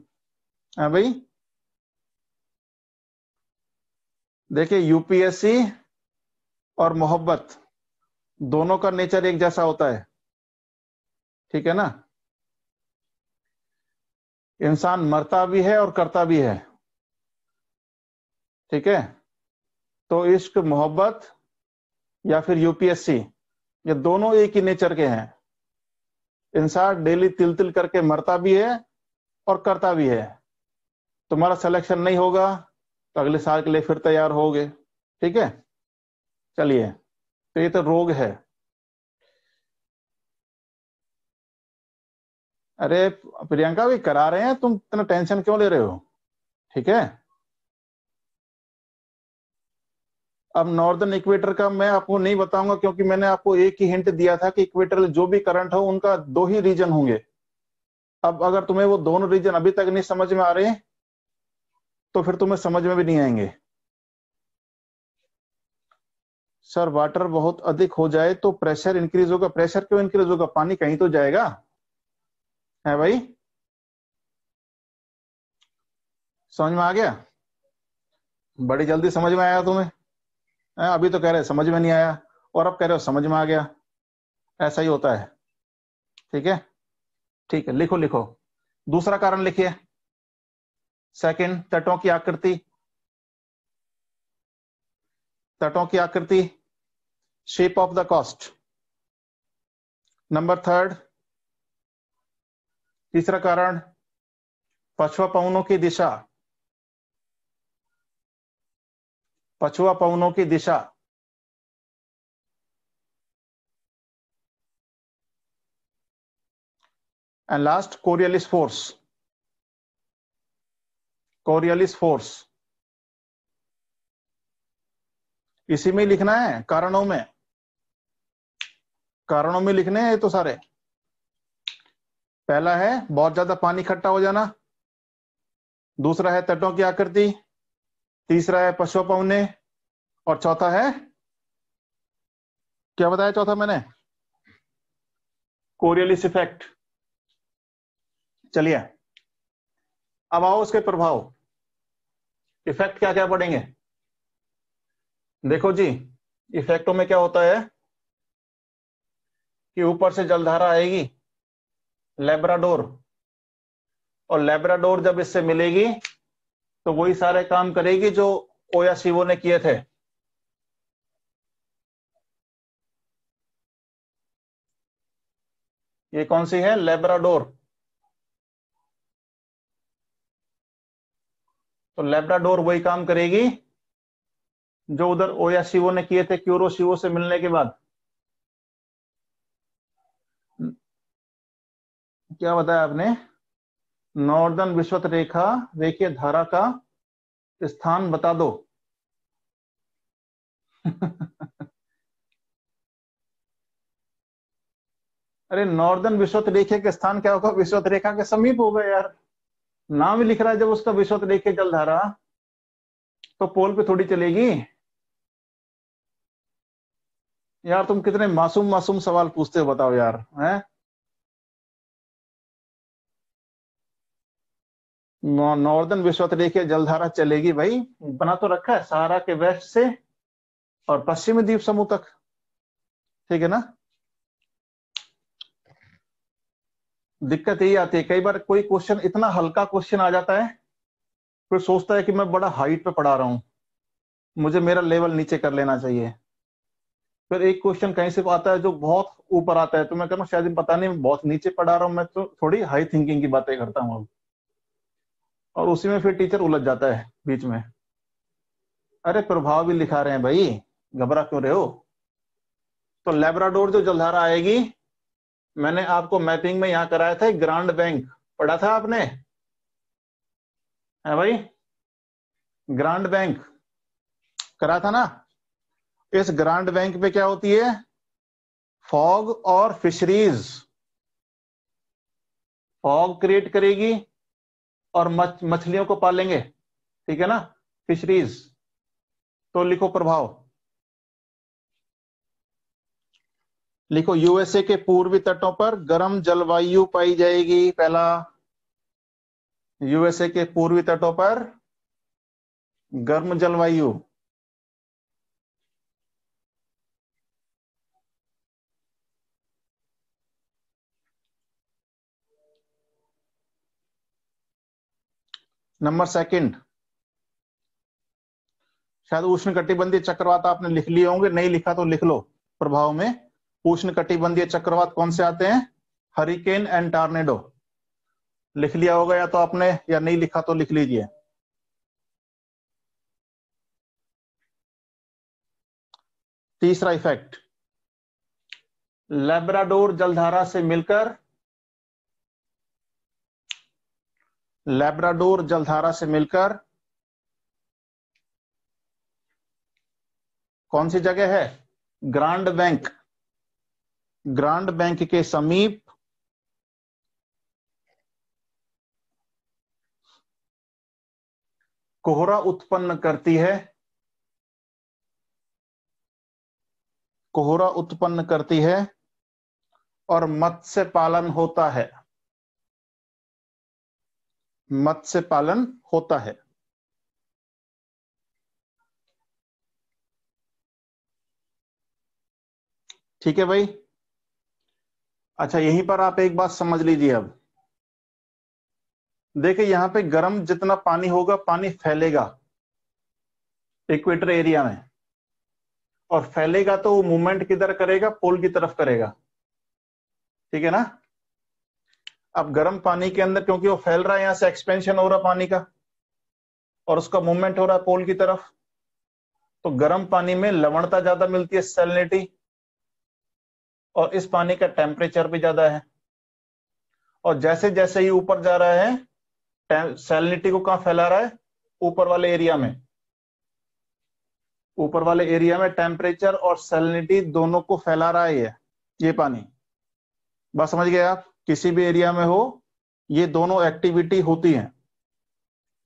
है भाई। देखिए, यूपीएससी और मोहब्बत दोनों का नेचर एक जैसा होता है, ठीक है ना। इंसान मरता भी है और करता भी है, ठीक है। तो इश्क, मोहब्बत या फिर यूपीएससी, ये दोनों एक ही नेचर के हैं। इंसान डेली तिल तिल करके मरता भी है और करता भी है। तुम्हारा सिलेक्शन नहीं होगा तो अगले साल के लिए फिर तैयार होगे, ठीक है। चलिए, तो ये तो रोग है। अरे प्रियंका भी करा रहे हैं, तुम इतना टेंशन क्यों ले रहे हो? ठीक है। अब नॉर्दर्न इक्वेटर का मैं आपको नहीं बताऊंगा, क्योंकि मैंने आपको एक ही हिंट दिया था कि इक्वेटर जो भी करंट हो उनका दो ही रीजन होंगे। अब अगर तुम्हें वो दोनों रीजन अभी तक नहीं समझ में आ रहे तो फिर तुम्हें समझ में भी नहीं आएंगे। सर वाटर बहुत अधिक हो जाए तो प्रेशर इंक्रीज होगा। प्रेशर क्यों इंक्रीज होगा? पानी कहीं तो जाएगा, है भाई। समझ में आ गया? बड़ी जल्दी समझ में आया तुम्हें? अभी तो कह रहे समझ में नहीं आया और अब कह रहे हो समझ में आ गया। ऐसा ही होता है। ठीक है, ठीक है, लिखो लिखो। दूसरा कारण लिखिए, सेकंड, तटों की आकृति, तटों की आकृति, shape of the coast. Number third, तीसरा कारण, पछुआ पवनों की दिशा, पछुआ पवनों की दिशा। And last, Coriolis force, Coriolis force. इसी में लिखना है, कारणों में, कारणों में लिखने हैं ये तो सारे। पहला है बहुत ज्यादा पानी इकट्ठा हो जाना, दूसरा है तटों की आकृति, तीसरा है पछुआ पवने, और चौथा है, क्या बताया चौथा मैंने, कोरियलिस इफेक्ट। चलिए अब आओ उसके प्रभाव, इफेक्ट क्या क्या पड़ेंगे। देखो जी, इफेक्टों में क्या होता है कि ऊपर से जलधारा आएगी लेब्राडोर, और लेब्राडोर जब इससे मिलेगी तो वही सारे काम करेगी जो ओयासीवो ने किए थे। ये कौन सी है, लेब्राडोर। तो लेब्राडोर वही काम करेगी जो उधर ओयासीवो ने किए थे क्यूरोसीवो से मिलने के बाद। क्या बताया आपने, नॉर्दर्न विषुवत रेखा रेखीय धारा का स्थान बता दो। अरे नॉर्दर्न विषुवत रेखा के स्थान क्या होगा, विषुवत रेखा के समीप होगा यार। नाम ही लिख रहा है जब उसका विषुवत रेखीय जलधारा, तो पोल पे थोड़ी चलेगी। यार तुम कितने मासूम मासूम सवाल पूछते हो, बताओ यार, हैं। नॉर्दर्न विषुवत रेखीय जलधारा चलेगी भाई, बना तो रखा है सहारा के वेस्ट से और पश्चिमी द्वीप समूह तक, ठीक है ना। दिक्कत यही आती है कई बार कोई क्वेश्चन इतना हल्का क्वेश्चन आ जाता है, फिर सोचता है कि मैं बड़ा हाइट पे पढ़ा रहा हूं, मुझे मेरा लेवल नीचे कर लेना चाहिए। फिर एक क्वेश्चन कहीं से आता है जो बहुत ऊपर आता है, तो मैं कहूँ शायद पता नहीं मैं बहुत नीचे पढ़ा रहा हूँ, मैं तो थोड़ी हाई थिंकिंग की बातें करता हूँ अब। और उसी में फिर टीचर उलझ जाता है बीच में। अरे प्रभाव भी लिखा रहे हैं भाई, घबरा क्यों रहे हो। तो लेब्राडोर जो जलधारा आएगी, मैंने आपको मैपिंग में यहां कराया था, ग्रांड बैंक पढ़ा था आपने, है भाई, ग्रांड बैंक करा था ना। इस ग्रांड बैंक पे क्या होती है, फॉग और फिशरीज, फॉग क्रिएट करेगी और मछलियों को पालेंगे, ठीक है ना, फिशरीज। तो लिखो प्रभाव, लिखो यूएसए के पूर्वी तटों पर गर्म जलवायु पाई जाएगी, पहला, यूएसए के पूर्वी तटों पर गर्म जलवायु। नंबर सेकंड, शायद उष्णकटिबंधीय चक्रवात आपने लिख लिए होंगे, नहीं लिखा तो लिख लो प्रभाव में। उष्णकटिबंधीय चक्रवात कौन से आते हैं, हरिकेन एंड टॉर्नेडो। लिख लिया होगा या तो आपने, या नहीं लिखा तो लिख लीजिए। तीसरा इफेक्ट, लेब्राडोर जलधारा से मिलकर, लेब्राडोर जलधारा से मिलकर कौन सी जगह है, ग्रांड बैंक, ग्रांड बैंक के समीप कोहरा उत्पन्न करती है, कोहरा उत्पन्न करती है और मत्स्य पालन होता है, मत्स्य पालन होता है। ठीक है भाई। अच्छा, यहीं पर आप एक बात समझ लीजिए। अब देखिए, यहां पे गर्म जितना पानी होगा, पानी फैलेगा इक्वेटर एरिया में, और फैलेगा तो वो मूवमेंट किधर करेगा? पोल की तरफ करेगा, ठीक है ना। अब गर्म पानी के अंदर, क्योंकि वो फैल रहा है, यहां से एक्सपेंशन हो रहा पानी का, और उसका मूवमेंट हो रहा है पोल की तरफ, तो गर्म पानी में लवणता ज्यादा मिलती है, सैलिनिटी, और इस पानी का टेम्परेचर भी ज्यादा है। और जैसे जैसे ये ऊपर जा रहा है, सैलिनिटी को कहां फैला रहा है? ऊपर वाले एरिया में। ऊपर वाले एरिया में टेम्परेचर और सैलिनिटी दोनों को फैला रहा है ये पानी। बात समझ गए आप? किसी भी एरिया में हो, ये दोनों एक्टिविटी होती है।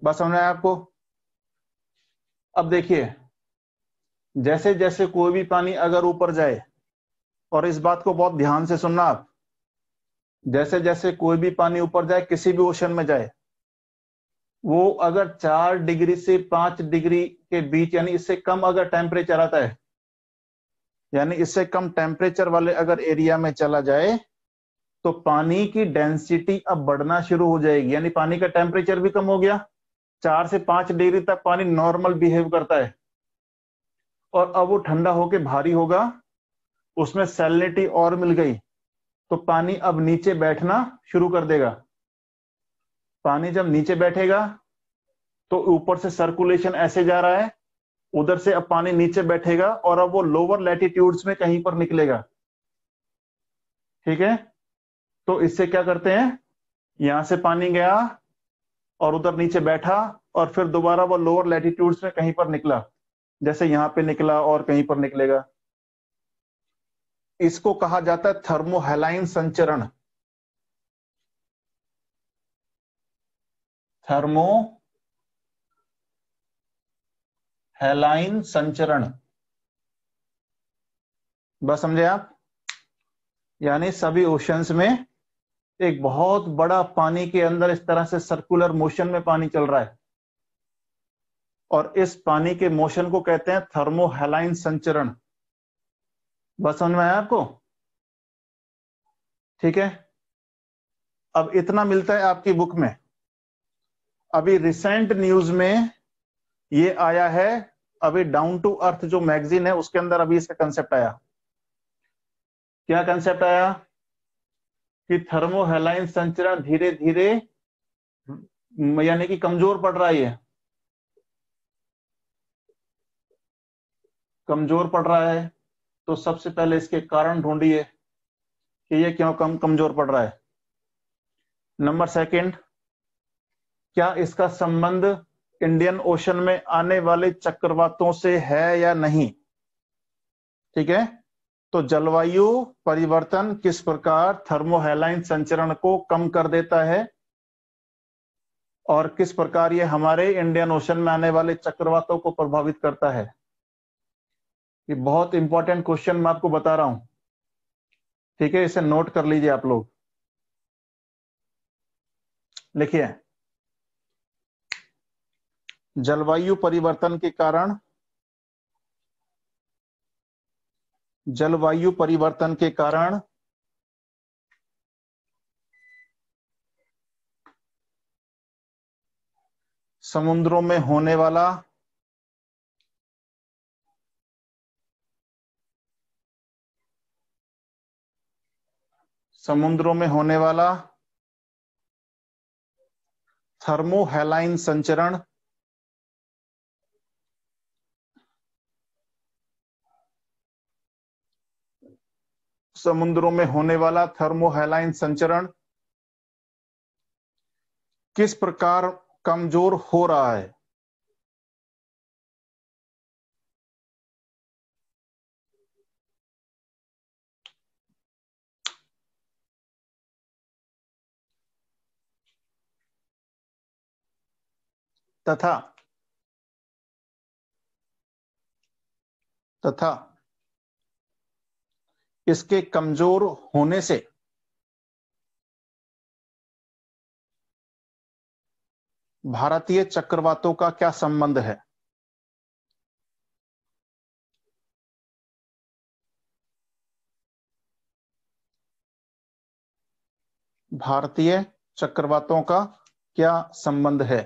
बात समझ में आया आपको? अब देखिए, जैसे जैसे कोई भी पानी अगर ऊपर जाए, और इस बात को बहुत ध्यान से सुनना आप, जैसे जैसे कोई भी पानी ऊपर जाए, किसी भी ओशन में जाए, वो अगर 4 डिग्री से 5 डिग्री के बीच, यानी इससे कम अगर टेम्परेचर आता है, यानी इससे कम टेम्परेचर वाले अगर एरिया में चला जाए, तो पानी की डेंसिटी अब बढ़ना शुरू हो जाएगी, यानी पानी का टेम्परेचर भी कम हो गया। 4 से 5 डिग्री तक पानी नॉर्मल बिहेव करता है, और अब वो ठंडा होके भारी होगा, उसमें सैलिनिटी और मिल गई, तो पानी अब नीचे बैठना शुरू कर देगा। पानी जब नीचे बैठेगा, तो ऊपर से सर्कुलेशन ऐसे जा रहा है, उधर से अब पानी नीचे बैठेगा, और अब वो लोअर लैटिट्यूड्स में कहीं पर निकलेगा, ठीक है। तो इससे क्या करते हैं, यहां से पानी गया और उधर नीचे बैठा, और फिर दोबारा वो लोअर लैटिट्यूड्स में कहीं पर निकला, जैसे यहां पे निकला और कहीं पर निकलेगा। इसको कहा जाता है थर्मोहैलाइन संचरण। थर्मोहैलाइन संचरण, बस समझे आप? यानी सभी ओशंस में एक बहुत बड़ा पानी के अंदर इस तरह से सर्कुलर मोशन में पानी चल रहा है, और इस पानी के मोशन को कहते हैं थर्मोहैलाइन संचरण। बस समझ में आया आपको? ठीक है। अब इतना मिलता है आपकी बुक में। अभी रिसेंट न्यूज में ये आया है, अभी डाउन टू अर्थ जो मैगजीन है उसके अंदर अभी इसका कंसेप्ट आया। क्या कंसेप्ट आया? कि थर्मोहैलाइन संचरण धीरे धीरे, यानी कि कमजोर पड़ रहा है, ये कमजोर पड़ रहा है। तो सबसे पहले इसके कारण ढूंढिए कि ये क्यों कमजोर पड़ रहा है। नंबर सेकंड, क्या इसका संबंध इंडियन ओशन में आने वाले चक्रवातों से है या नहीं? ठीक है। तो जलवायु परिवर्तन किस प्रकार थर्मोहैलाइन संचरण को कम कर देता है, और किस प्रकार ये हमारे इंडियन ओशन में आने वाले चक्रवातों को प्रभावित करता है। ये बहुत इंपॉर्टेंट क्वेश्चन मैं आपको बता रहा हूं, ठीक है। इसे नोट कर लीजिए आप लोग। लिखिए, जलवायु परिवर्तन के कारण, जलवायु परिवर्तन के कारण समुद्रों में होने वाला समुद्रों में होने वाला थर्मोहैलाइन संचरण समुद्रों में होने वाला थर्मोहैलाइन संचरण किस प्रकार कमजोर हो रहा है। तथा तथा इसके कमजोर होने से भारतीय चक्रवातों का क्या संबंध है। भारतीय चक्रवातों का क्या संबंध है?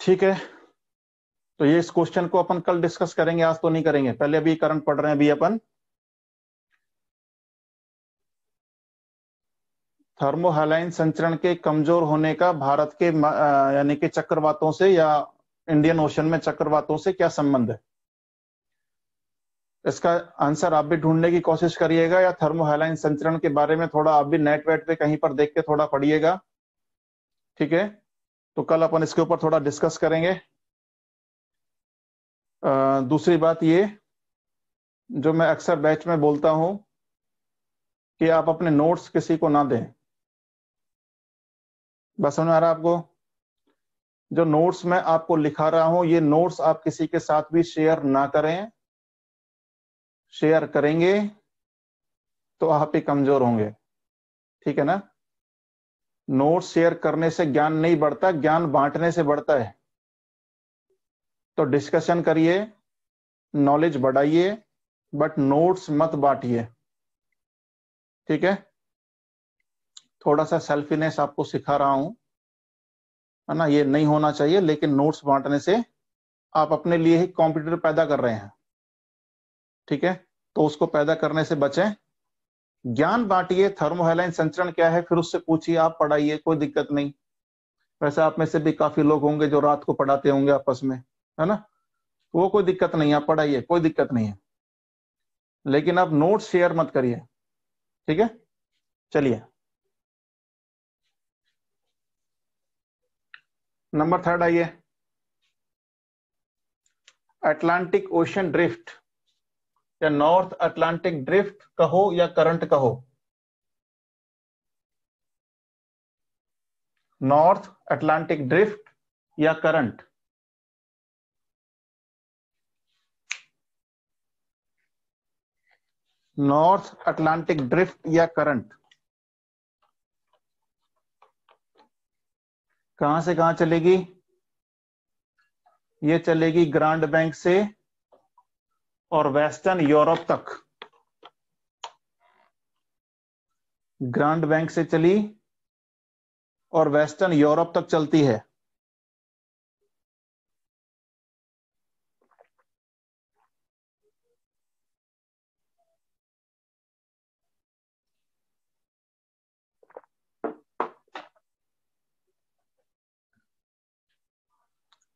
ठीक है, तो ये इस क्वेश्चन को अपन कल डिस्कस करेंगे, आज तो नहीं करेंगे। पहले अभी करंट पढ़ रहे हैं अभी अपन। थर्मोहैलाइन संचरण के कमजोर होने का भारत के यानी कि चक्रवातों से या इंडियन ओशन में चक्रवातों से क्या संबंध है? इसका आंसर आप भी ढूंढने की कोशिश करिएगा, या थर्मोहैलाइन संचरण के बारे में थोड़ा आप भी नेट वेट पे कहीं पर देख के थोड़ा पढ़िएगा। ठीक है, तो कल अपन इसके ऊपर थोड़ा डिस्कस करेंगे। दूसरी बात ये, जो मैं अक्सर बैच में बोलता हूं कि आप अपने नोट्स किसी को ना दें। बस समझ आ रहा है आपको? जो नोट्स मैं आपको लिखा रहा हूं, ये नोट्स आप किसी के साथ भी शेयर ना करें। शेयर करेंगे तो आप ही कमजोर होंगे। ठीक है ना? नोट्स शेयर करने से ज्ञान नहीं बढ़ता, ज्ञान बांटने से बढ़ता है। तो डिस्कशन करिए, नॉलेज बढ़ाइए, बट नोट्स मत बांटिए। ठीक है? थोड़ा सा सेल्फीनेस आपको सिखा रहा हूं, है ना? ये नहीं होना चाहिए, लेकिन नोट्स बांटने से आप अपने लिए ही कॉम्पिटिटर पैदा कर रहे हैं। ठीक है, तो उसको पैदा करने से बचें। ज्ञान बांटिए, थर्मोहैलाइन संचरण क्या है फिर उससे पूछिए, आप पढ़ाइए, कोई दिक्कत नहीं। वैसे आप में से भी काफी लोग होंगे जो रात को पढ़ाते होंगे आपस में, है ना? वो कोई दिक्कत नहीं है, आप पढ़ाइए, कोई दिक्कत नहीं है, लेकिन आप नोट्स शेयर मत करिए। ठीक है, चलिए नंबर 3 आइए। अटलांटिक ओशन ड्रिफ्ट, या नॉर्थ अटलांटिक ड्रिफ्ट कहो या करंट कहो। नॉर्थ अटलांटिक ड्रिफ्ट या करंट? नॉर्थ अटलांटिक ड्रिफ्ट या करंट, कहां से कहां चलेगी? ये चलेगी ग्रांड बैंक से और वेस्टर्न यूरोप तक। ग्रांड बैंक से चली और वेस्टर्न यूरोप तक चलती है।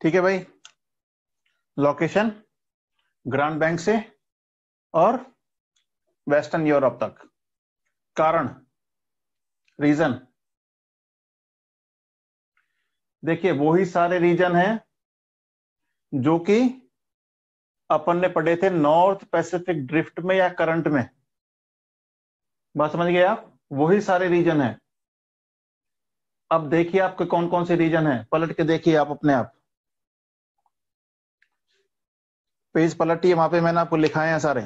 ठीक है भाई, लोकेशन ग्रांड बैंक से और वेस्टर्न यूरोप तक। कारण, रीजन, देखिए वही सारे रीजन हैं जो कि अपन ने पढ़े थे नॉर्थ पैसिफिक ड्रिफ्ट में या करंट में। बात समझ गए आप? वही सारे रीजन हैं। अब देखिए आपके कौन कौन से रीजन हैं, पलट के देखिए आप अपने आप। पेज पलटिए, वहां पे मैंने आपको लिखाए हैं सारे।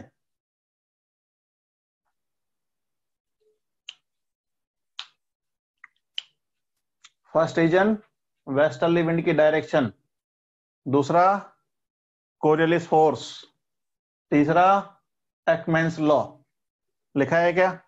फर्स्ट रीजन वेस्टर्ली विंड की डायरेक्शन, दूसरा कोरियलिस फोर्स, तीसरा एकमैन्स लॉ। लिखा है क्या?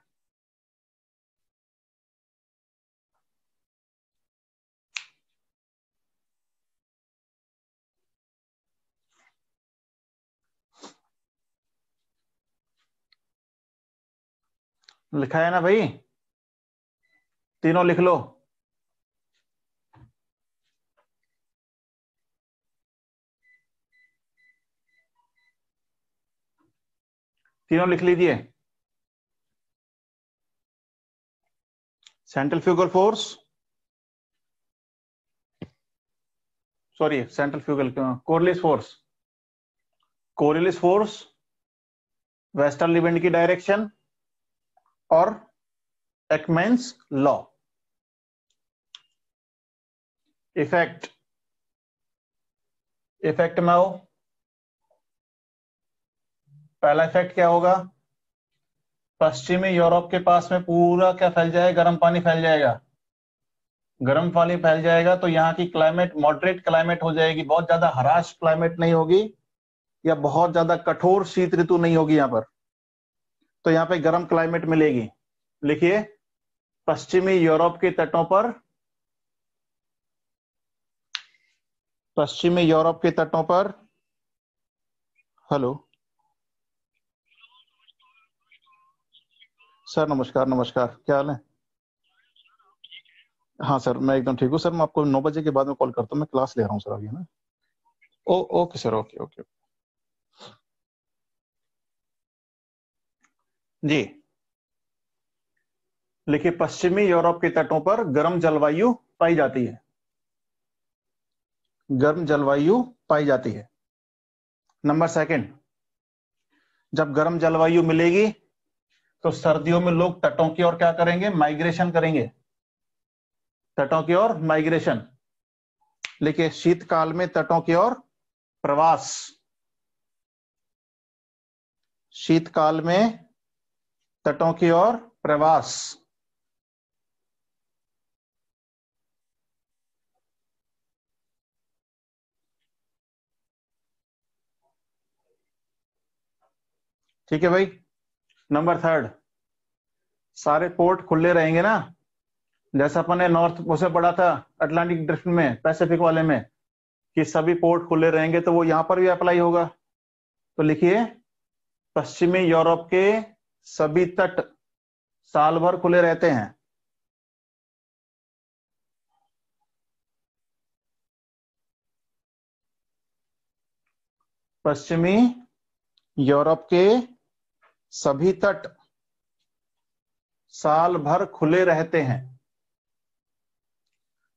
लिखा है ना भाई? तीनों लिख लो। तीनों लिख लीजिए। Centrifugal force, sorry centrifugal, Coriolis force, Coriolis force, westerly wind की डायरेक्शन और एकमैन्स लॉ। इफेक्ट, इफेक्ट में आओ। पहला इफेक्ट क्या होगा? पश्चिमी यूरोप के पास में पूरा क्या फैल जाएगा? गर्म पानी फैल जाएगा। गर्म पानी फैल जाएगा तो यहाँ की क्लाइमेट मॉडरेट क्लाइमेट हो जाएगी, बहुत ज्यादा हराश क्लाइमेट नहीं होगी, या बहुत ज्यादा कठोर शीत ऋतु नहीं होगी यहाँ पर। तो यहाँ पे गर्म क्लाइमेट मिलेगी। लिखिए, पश्चिमी यूरोप के तटों पर, पश्चिमी यूरोप के तटों पर, हेलो सर, नमस्कार नमस्कार, क्या हाल है? हाँ सर, मैं एकदम ठीक हूँ सर। मैं आपको 9 बजे के बाद में कॉल करता हूँ, मैं क्लास ले रहा हूँ सर अभी, है ना? ओके सर, ओके ओके जी। लिखिए, पश्चिमी यूरोप के तटों पर गर्म जलवायु पाई जाती है, गर्म जलवायु पाई जाती है। नंबर सेकंड, जब गर्म जलवायु मिलेगी तो सर्दियों में लोग तटों की ओर क्या करेंगे? माइग्रेशन करेंगे, तटों की ओर माइग्रेशन। लिखिए, शीतकाल में तटों की ओर प्रवास, शीतकाल में तटों की ओर प्रवास। ठीक है भाई। नंबर थर्ड, सारे पोर्ट खुले रहेंगे ना, जैसा अपन ने नॉर्थ उसे पढ़ा था अटलांटिक ड्रिफ्ट में, पैसिफिक वाले में, कि सभी पोर्ट खुले रहेंगे, तो वो यहां पर भी अप्लाई होगा। तो लिखिए, पश्चिमी यूरोप के सभी तट साल भर खुले रहते हैं। पश्चिमी यूरोप के सभी तट साल भर खुले रहते हैं।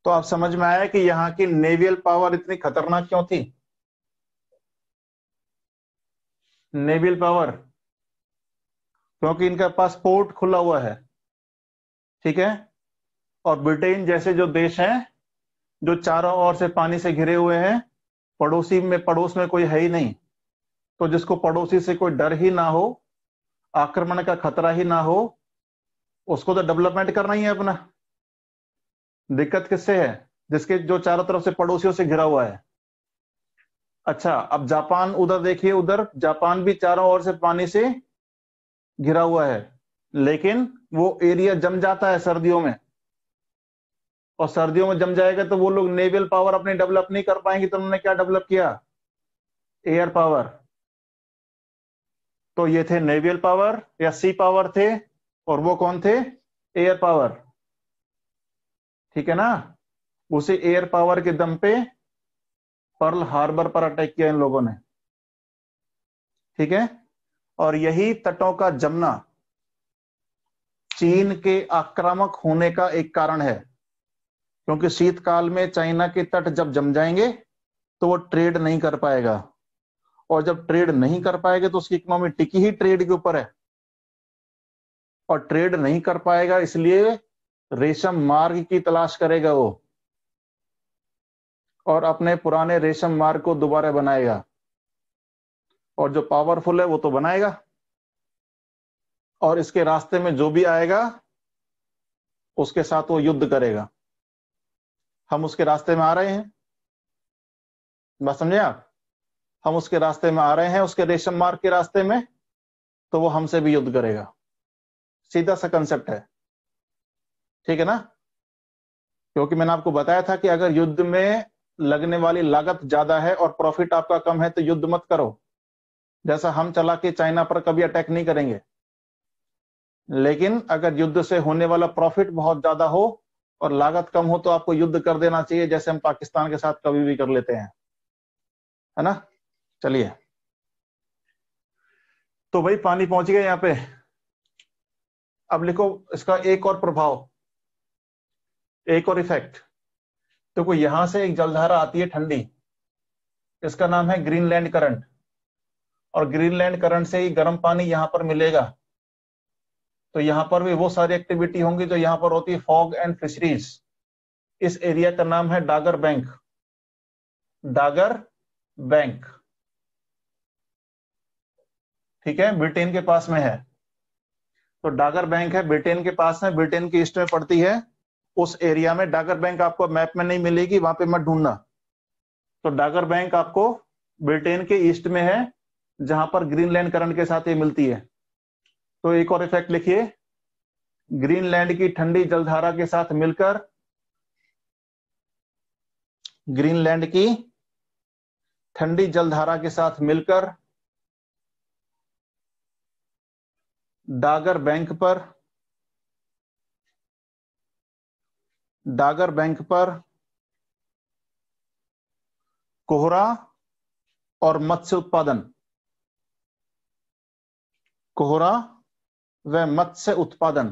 तो आप समझ में आया कि यहाँ की नेवियल पावर इतनी खतरनाक क्यों थी? नेवियल पावर, क्योंकि इनके पास पोर्ट खुला हुआ है, ठीक है। और ब्रिटेन जैसे जो देश हैं, जो चारों ओर से पानी से घिरे हुए हैं, पड़ोस में कोई है ही नहीं, तो जिसको पड़ोसी से कोई डर ही ना हो, आक्रमण का खतरा ही ना हो, उसको तो डेवलपमेंट करना ही है अपना। दिक्कत किससे है? जिसके जो चारों तरफ से पड़ोसियों से घिरा हुआ है। अच्छा, अब जापान उधर देखिए, उधर जापान भी चारों ओर से पानी से घिरा हुआ है, लेकिन वो एरिया जम जाता है सर्दियों में, और सर्दियों में जम जाएगा तो वो लोग नेवल पावर अपनी डेवलप नहीं कर पाएंगे। तो उन्होंने क्या डेवलप किया? Air power. तो ये थे नेवल पावर या सी पावर थे, और वो कौन थे? एयर पावर, ठीक है ना। उसी एयर पावर के दम पे पर्ल हार्बर पर अटैक किया इन लोगों ने, ठीक है। और यही तटों का जमना चीन के आक्रामक होने का एक कारण है, क्योंकि शीतकाल में चाइना के तट जब जम जाएंगे तो वो ट्रेड नहीं कर पाएगा, और जब ट्रेड नहीं कर पाएगा तो उसकी इकोनॉमी टिकी ही ट्रेड के ऊपर है, और ट्रेड नहीं कर पाएगा इसलिए रेशम मार्ग की तलाश करेगा वो, और अपने पुराने रेशम मार्ग को दोबारा बनाएगा, और जो पावरफुल है वो तो बनाएगा, और इसके रास्ते में जो भी आएगा उसके साथ वो युद्ध करेगा। हम उसके रास्ते में आ रहे हैं, बात समझे आप? हम उसके रास्ते में आ रहे हैं, उसके रेशम मार्ग के रास्ते में, तो वो हमसे भी युद्ध करेगा। सीधा सा कंसेप्ट है, ठीक है ना। क्योंकि मैंने आपको बताया था कि अगर युद्ध में लगने वाली लागत ज्यादा है और प्रॉफिट आपका कम है तो युद्ध मत करो। जैसा हम चला के चाइना पर कभी अटैक नहीं करेंगे, लेकिन अगर युद्ध से होने वाला प्रॉफिट बहुत ज्यादा हो और लागत कम हो तो आपको युद्ध कर देना चाहिए, जैसे हम पाकिस्तान के साथ कभी भी कर लेते हैं, है ना। चलिए, तो भाई पानी पहुंच गया यहाँ पे। अब लिखो इसका एक और प्रभाव, एक और इफेक्ट। देखो, यहां से एक जलधारा आती है ठंडी, इसका नाम है ग्रीनलैंड करंट, और ग्रीनलैंड करंट से ही गर्म पानी यहां पर मिलेगा। तो यहां पर भी वो सारी एक्टिविटी होंगी जो यहां पर होती है, फॉग एंड फिशरीज। इस एरिया का नाम है डागर बैंक, डागर बैंक, ठीक है, ब्रिटेन के पास में है। तो डागर बैंक है, ब्रिटेन के पास है, ब्रिटेन की ईस्ट में पड़ती है। उस एरिया में डागर बैंक आपको मैप में नहीं मिलेगी, वहां पे मत ढूंढना। तो डागर बैंक आपको ब्रिटेन के ईस्ट में है, जहां पर ग्रीनलैंड करंट के साथ ये मिलती है। तो एक और इफेक्ट लिखिए, ग्रीनलैंड की ठंडी जलधारा के साथ मिलकर, ग्रीनलैंड की ठंडी जलधारा के साथ मिलकर डागर बैंक पर कोहरा और मत्स्य उत्पादन, कोहरा व मत्स्य उत्पादन,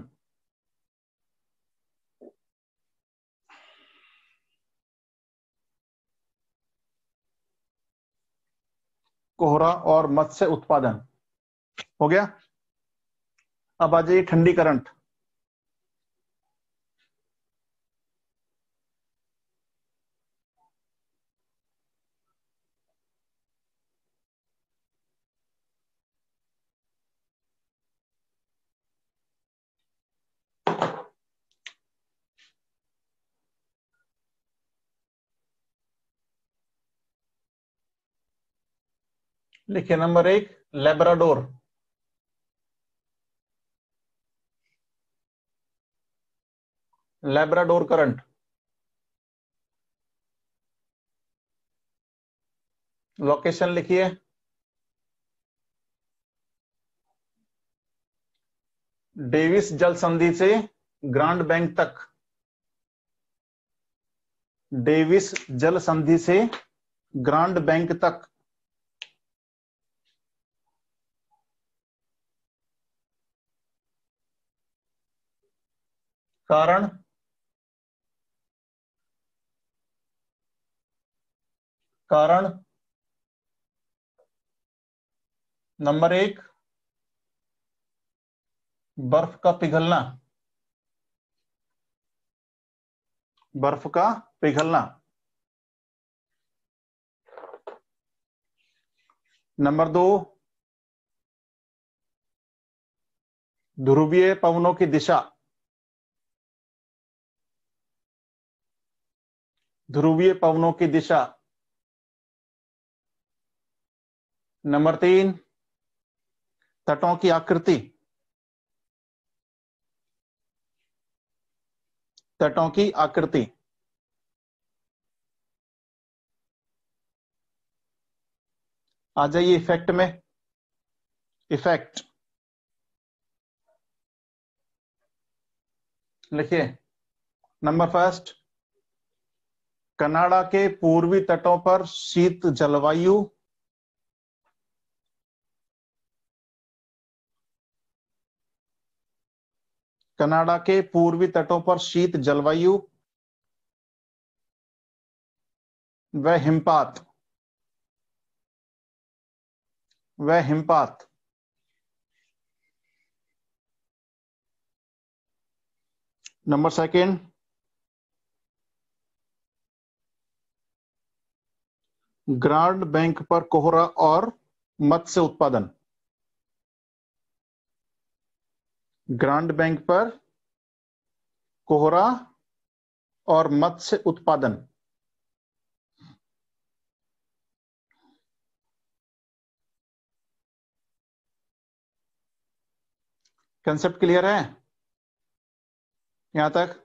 कोहरा और मत्स्य उत्पादन हो गया। अब आ जाइए ठंडी करंट। लिखिए number 1, Labrador, Labrador current. Location लिखिए, डेविस जल संधि से ग्रांड बैंक तक, डेविस जल संधि से ग्रांड बैंक तक। कारण, कारण नंबर 1, बर्फ का पिघलना, बर्फ का पिघलना। नंबर 2, ध्रुवीय पवनों की दिशा, ध्रुवीय पवनों की दिशा। नंबर 3, तटों की आकृति, तटों की आकृति। आ जाइए इफेक्ट में, इफेक्ट लिखिए। नंबर 1, कनाडा के पूर्वी तटों पर शीत जलवायु, कनाडा के पूर्वी तटों पर शीत जलवायु व हिमपात, व हिमपात। नंबर 2, ग्रांड बैंक पर कोहरा और मत्स्य उत्पादन, ग्रांड बैंक पर कोहरा और मत्स्य उत्पादन। कंसेप्ट क्लियर है यहां तक?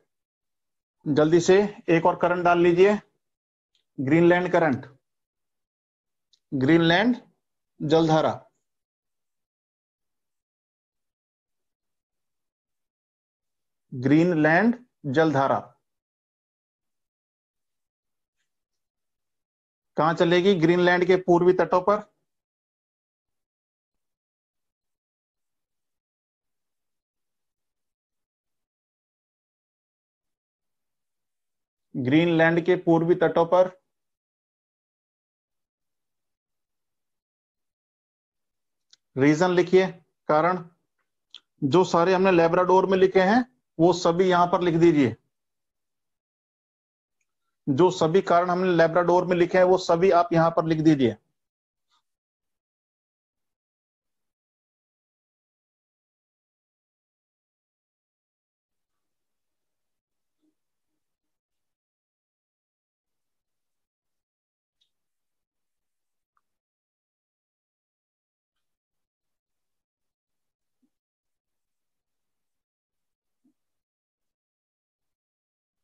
जल्दी से एक और करंट डाल लीजिए, ग्रीनलैंड करंट, ग्रीनलैंड जलधारा। ग्रीनलैंड जलधारा कहां चलेगी? ग्रीनलैंड के पूर्वी तटों पर, ग्रीनलैंड के पूर्वी तटों पर। रीजन लिखिए, कारण। जो सारे हमने लेब्राडोर में लिखे हैं वो सभी यहां पर लिख दीजिए, जो सभी कारण हमने लेब्राडोर में लिखे हैं वो सभी आप यहां पर लिख दीजिए।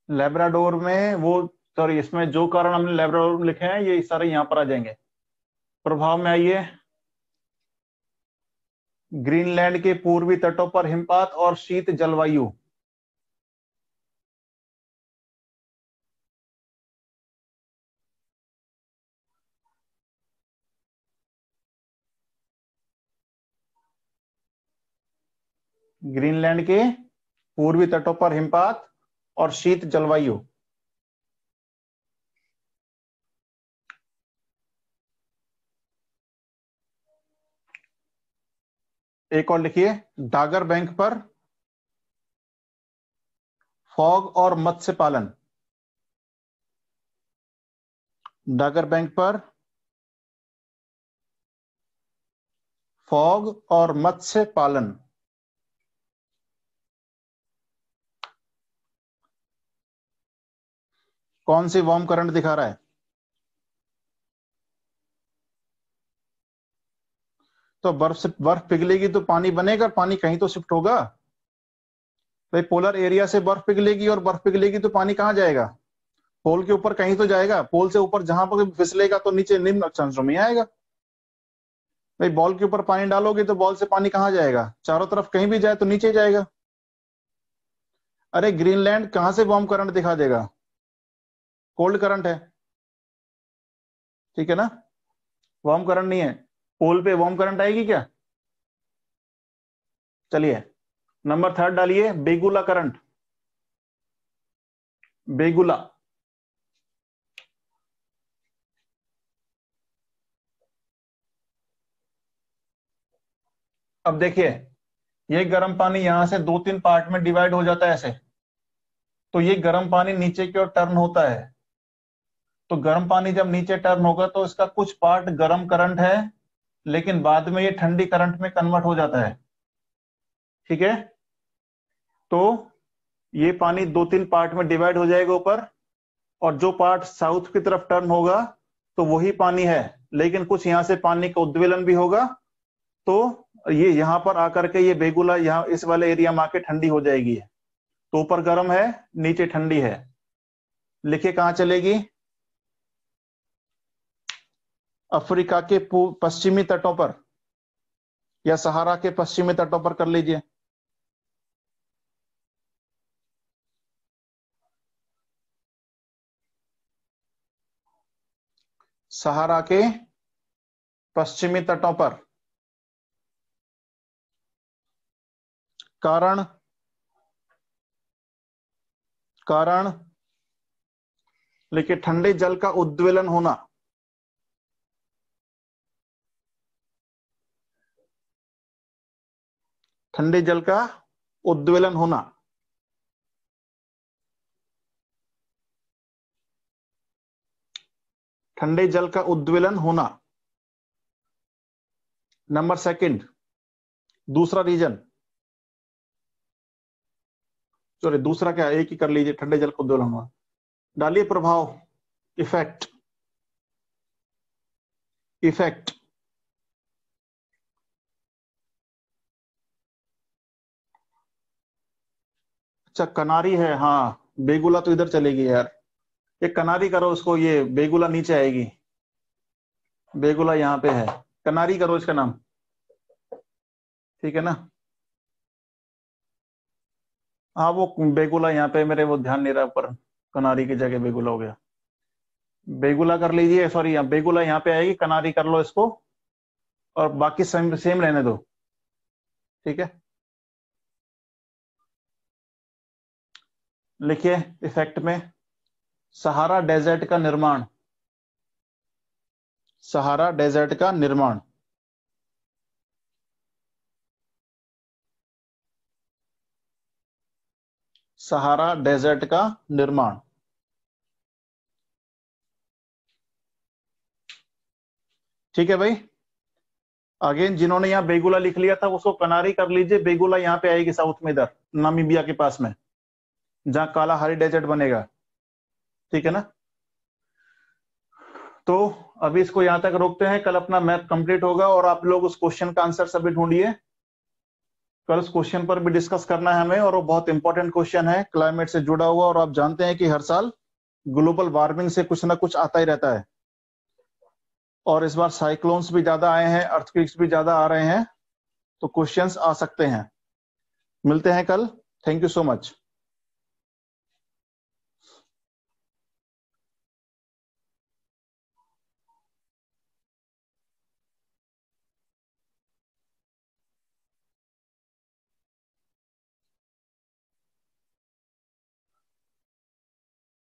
लेब्राडोर में वो, सॉरी, इसमें जो कारण हमने लेब्राडोर में लिखे हैं ये सारे यहां पर आ जाएंगे। प्रभाव में आइए, ग्रीनलैंड के पूर्वी तटों पर हिमपात और शीत जलवायु। ग्रीनलैंड के पूर्वी तटों पर हिमपात और शीत जलवायु। एक और लिखिए, डागर बैंक पर फॉग और मत्स्य पालन। डागर बैंक पर फॉग और मत्स्य पालन। कौन सी वार्म करंट दिखा रहा है? तो बर्फ पिघलेगी तो पानी बनेगा, पानी कहीं तो शिफ्ट होगा भाई। पोलर एरिया से बर्फ पिघलेगी और बर्फ पिघलेगी तो पानी कहाँ जाएगा? पोल के ऊपर कहीं तो जाएगा। पोल से ऊपर जहां पर फिसलेगा तो नीचे निम्न अक्षांशों में आएगा भाई। बॉल के ऊपर पानी डालोगे तो बॉल से पानी कहाँ जाएगा? चारों तरफ कहीं भी जाए तो नीचे जाएगा। अरे ग्रीनलैंड कहां से वार्म करंट दिखा देगा? कोल्ड करंट है, ठीक है ना, वार्म करंट नहीं है। पोल पे वार्म करंट आएगी क्या? चलिए नंबर 3 डालिए, बेगुला करंट। बेगुला, अब देखिए, ये गर्म पानी यहां से 2-3 पार्ट में डिवाइड हो जाता है ऐसे। तो ये गर्म पानी नीचे की ओर टर्न होता है। तो गर्म पानी जब नीचे टर्न होगा तो इसका कुछ पार्ट गर्म करंट है, लेकिन बाद में ये ठंडी करंट में कन्वर्ट हो जाता है, ठीक है। तो ये पानी 2-3 पार्ट में डिवाइड हो जाएगा ऊपर, और जो पार्ट साउथ की तरफ टर्न होगा तो वही पानी है, लेकिन कुछ यहां से पानी का उद्वेलन भी होगा। तो ये यहां पर आकर के ये बेगुला यहाँ इस वाले एरिया में आके ठंडी हो जाएगी। तो ऊपर गर्म है, नीचे ठंडी है। लिखिए कहां चलेगी? अफ्रीका के पश्चिमी तटों पर, या सहारा के पश्चिमी तटों पर कर लीजिए। सहारा के पश्चिमी तटों पर। कारण, कारण लिखिए, ठंडे जल का उद्वेलन होना। ठंडे जल का उद्वेलन होना। ठंडे जल का उद्वेलन होना। नंबर 2, दूसरा रीजन, सॉरी दूसरा क्या, एक ही कर लीजिए, ठंडे जल का उद्वेलन होना। डालिए प्रभाव, इफेक्ट, इफेक्ट। अच्छा कनारी है, हाँ बेगुला तो इधर चलेगी यार। ये कनारी करो उसको, ये बेगुला नीचे आएगी। बेगुला यहाँ पे है, कनारी करो इसका नाम, ठीक है ना। हाँ वो बेगुला यहाँ पे, मेरे वो ध्यान नहीं रहा, पर कनारी की जगह बेगुला हो गया। बेगुला कर लीजिए, सॉरी यहाँ बेगुला यहाँ पे आएगी, कनारी कर लो इसको, और बाकी सेम सेम रहने दो, ठीक है। लिखिए इफेक्ट में, सहारा डेजर्ट का निर्माण। सहारा डेजर्ट का निर्माण। सहारा डेजर्ट का निर्माण। ठीक है भाई। अगेन जिन्होंने यहाँ बेगुला लिख लिया था उसको कनारी कर लीजिए। बेगुला यहाँ पे आएगी साउथ में, इधर नामीबिया के पास में, जहां काला हारी डेजर्ट बनेगा, ठीक है ना। तो अभी इसको यहां तक रोकते हैं, कल अपना मैथ कंप्लीट होगा और आप लोग उस क्वेश्चन का आंसर सभी ढूंढिए। कल उस क्वेश्चन पर भी डिस्कस करना है हमें, और वो बहुत इंपॉर्टेंट क्वेश्चन है, क्लाइमेट से जुड़ा हुआ, और आप जानते हैं कि हर साल ग्लोबल वार्मिंग से कुछ ना कुछ आता ही रहता है, और इस बार साइक्लोन्स भी ज्यादा आए हैं, अर्थक्वेक्स भी ज्यादा आ रहे हैं, तो क्वेश्चंस आ सकते हैं। मिलते हैं कल। Thank you so much.